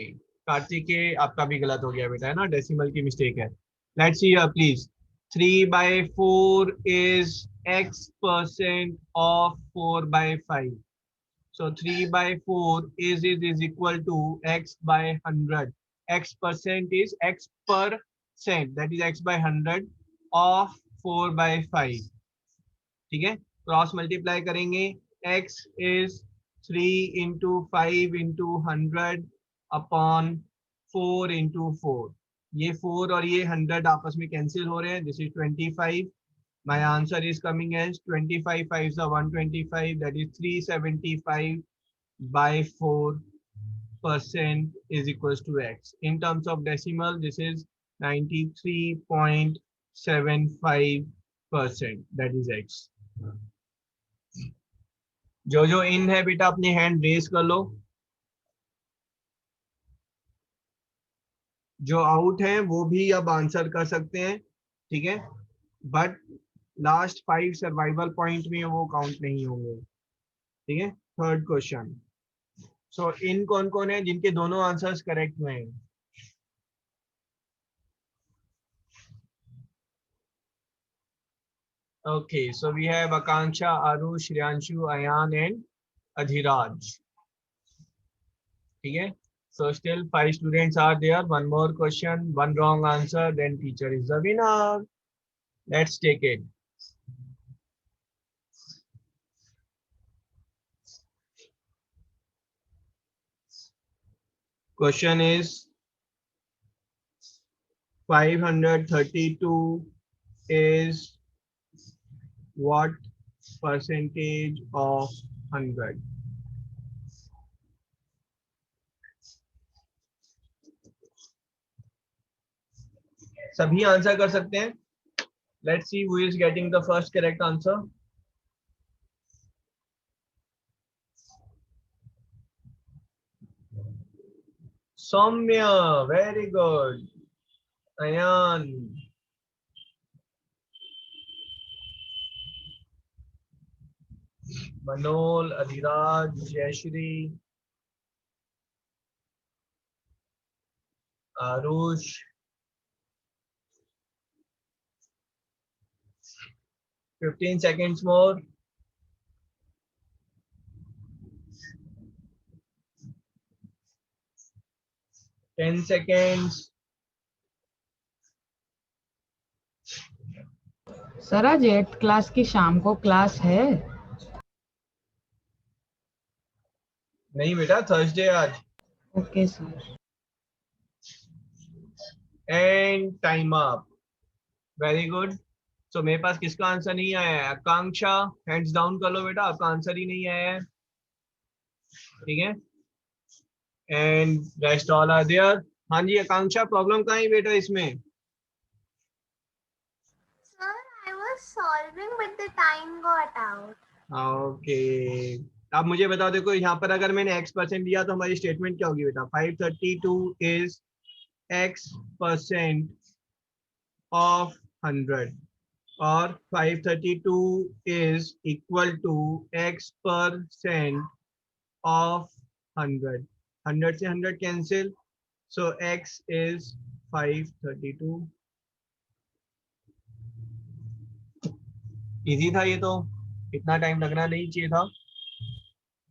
Kartikeya आपका भी गलत हो गया बेटा, है ना. डेसिमल की मिस्टेक है. Let's see here please. 3 by 4 is x% of 4 by 5. So 3 by 4 is equal to x by 100. X% is x%, that is x by 100 of 4 by 5. ठीक है. क्रॉस मल्टीप्लाई करेंगे. x is 3 into 5 into 100 upon 4 into 4. ये 4 और ये 100 आपस में cancel हो रहे हैं. This is 25. My answer is coming as 25 5 125, that is 375 by 4. percent is equals to x. In terms of decimal, this is 93.75%. That is x. जो इन है बेटा अपनी हैंड रेज कर लो. जो आउट है वो भी अब आंसर कर सकते हैं, ठीक है, बट लास्ट 5 सर्वाइवल पॉइंट में वो काउंट नहीं होंगे, ठीक है. Third question. सो इन कौन कौन है जिनके दोनों आंसर्स करेक्ट हुए हैं? Okay, so we have Akanksha, Arush, Shriyanshu, Ayan and Adhiraj. Okay, so still 5 students are there. One more question, one wrong answer, then teacher is the winner. Let's take it. Question is 532 is what percentage of 100? सभी answer कर सकते हैं. Let's see who is getting the first correct answer. Soumya, very good. Ayan. Manol, Adhiraj, Jayashri, Arush, 15 seconds more. Ten seconds. Sir आज 8th class की शाम को class है? नहीं बेटा, थर्सडे आज. Okay sir. End time up. Very good. So मेरे पास किसका आंसर नहीं आया है? आकांक्षा, हैंड्स डाउन कर लो बेटा, आपका आंसर ही नहीं आया है, ठीक है. And rest all are there. हाँ जी आकांक्षा, प्रॉब्लम कहाँ है बेटा इसमें? Sir, I was solving but the time got out. Okay, अब मुझे बताओ, देखो यहाँ पर अगर मैंने x% दिया तो हमारी स्टेटमेंट क्या होगी बेटा? 532 इज x% ऑफ 100 और 532 is equal to x% of 100. 100 से 100 cancel, so x is 532. Easy था ये तो, इतना टाइम लगना नहीं चाहिए था.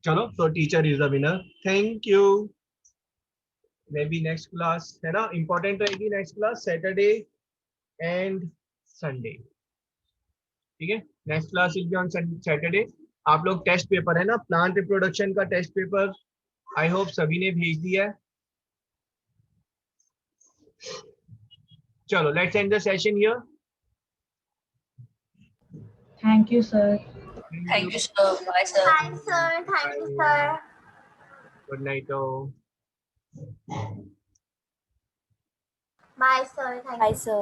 चलो, तो teacher is the winner. Thank you. May be next class है ना, इंपॉर्टेंट रहेगी next class, Saturday and Sunday, ठीक है. Next class will be on Saturday. आप लोग टेस्ट पेपर है ना, प्लांट रिप्रोडक्शन का टेस्ट पेपर आई होप सभी ने भेज दिया है. चलो, let's end the session here. Thank you sir. Thank you, sir. Bye, sir. Bye, sir. Thank you, sir. Good night. Bye, sir. Thank you. Bye, sir.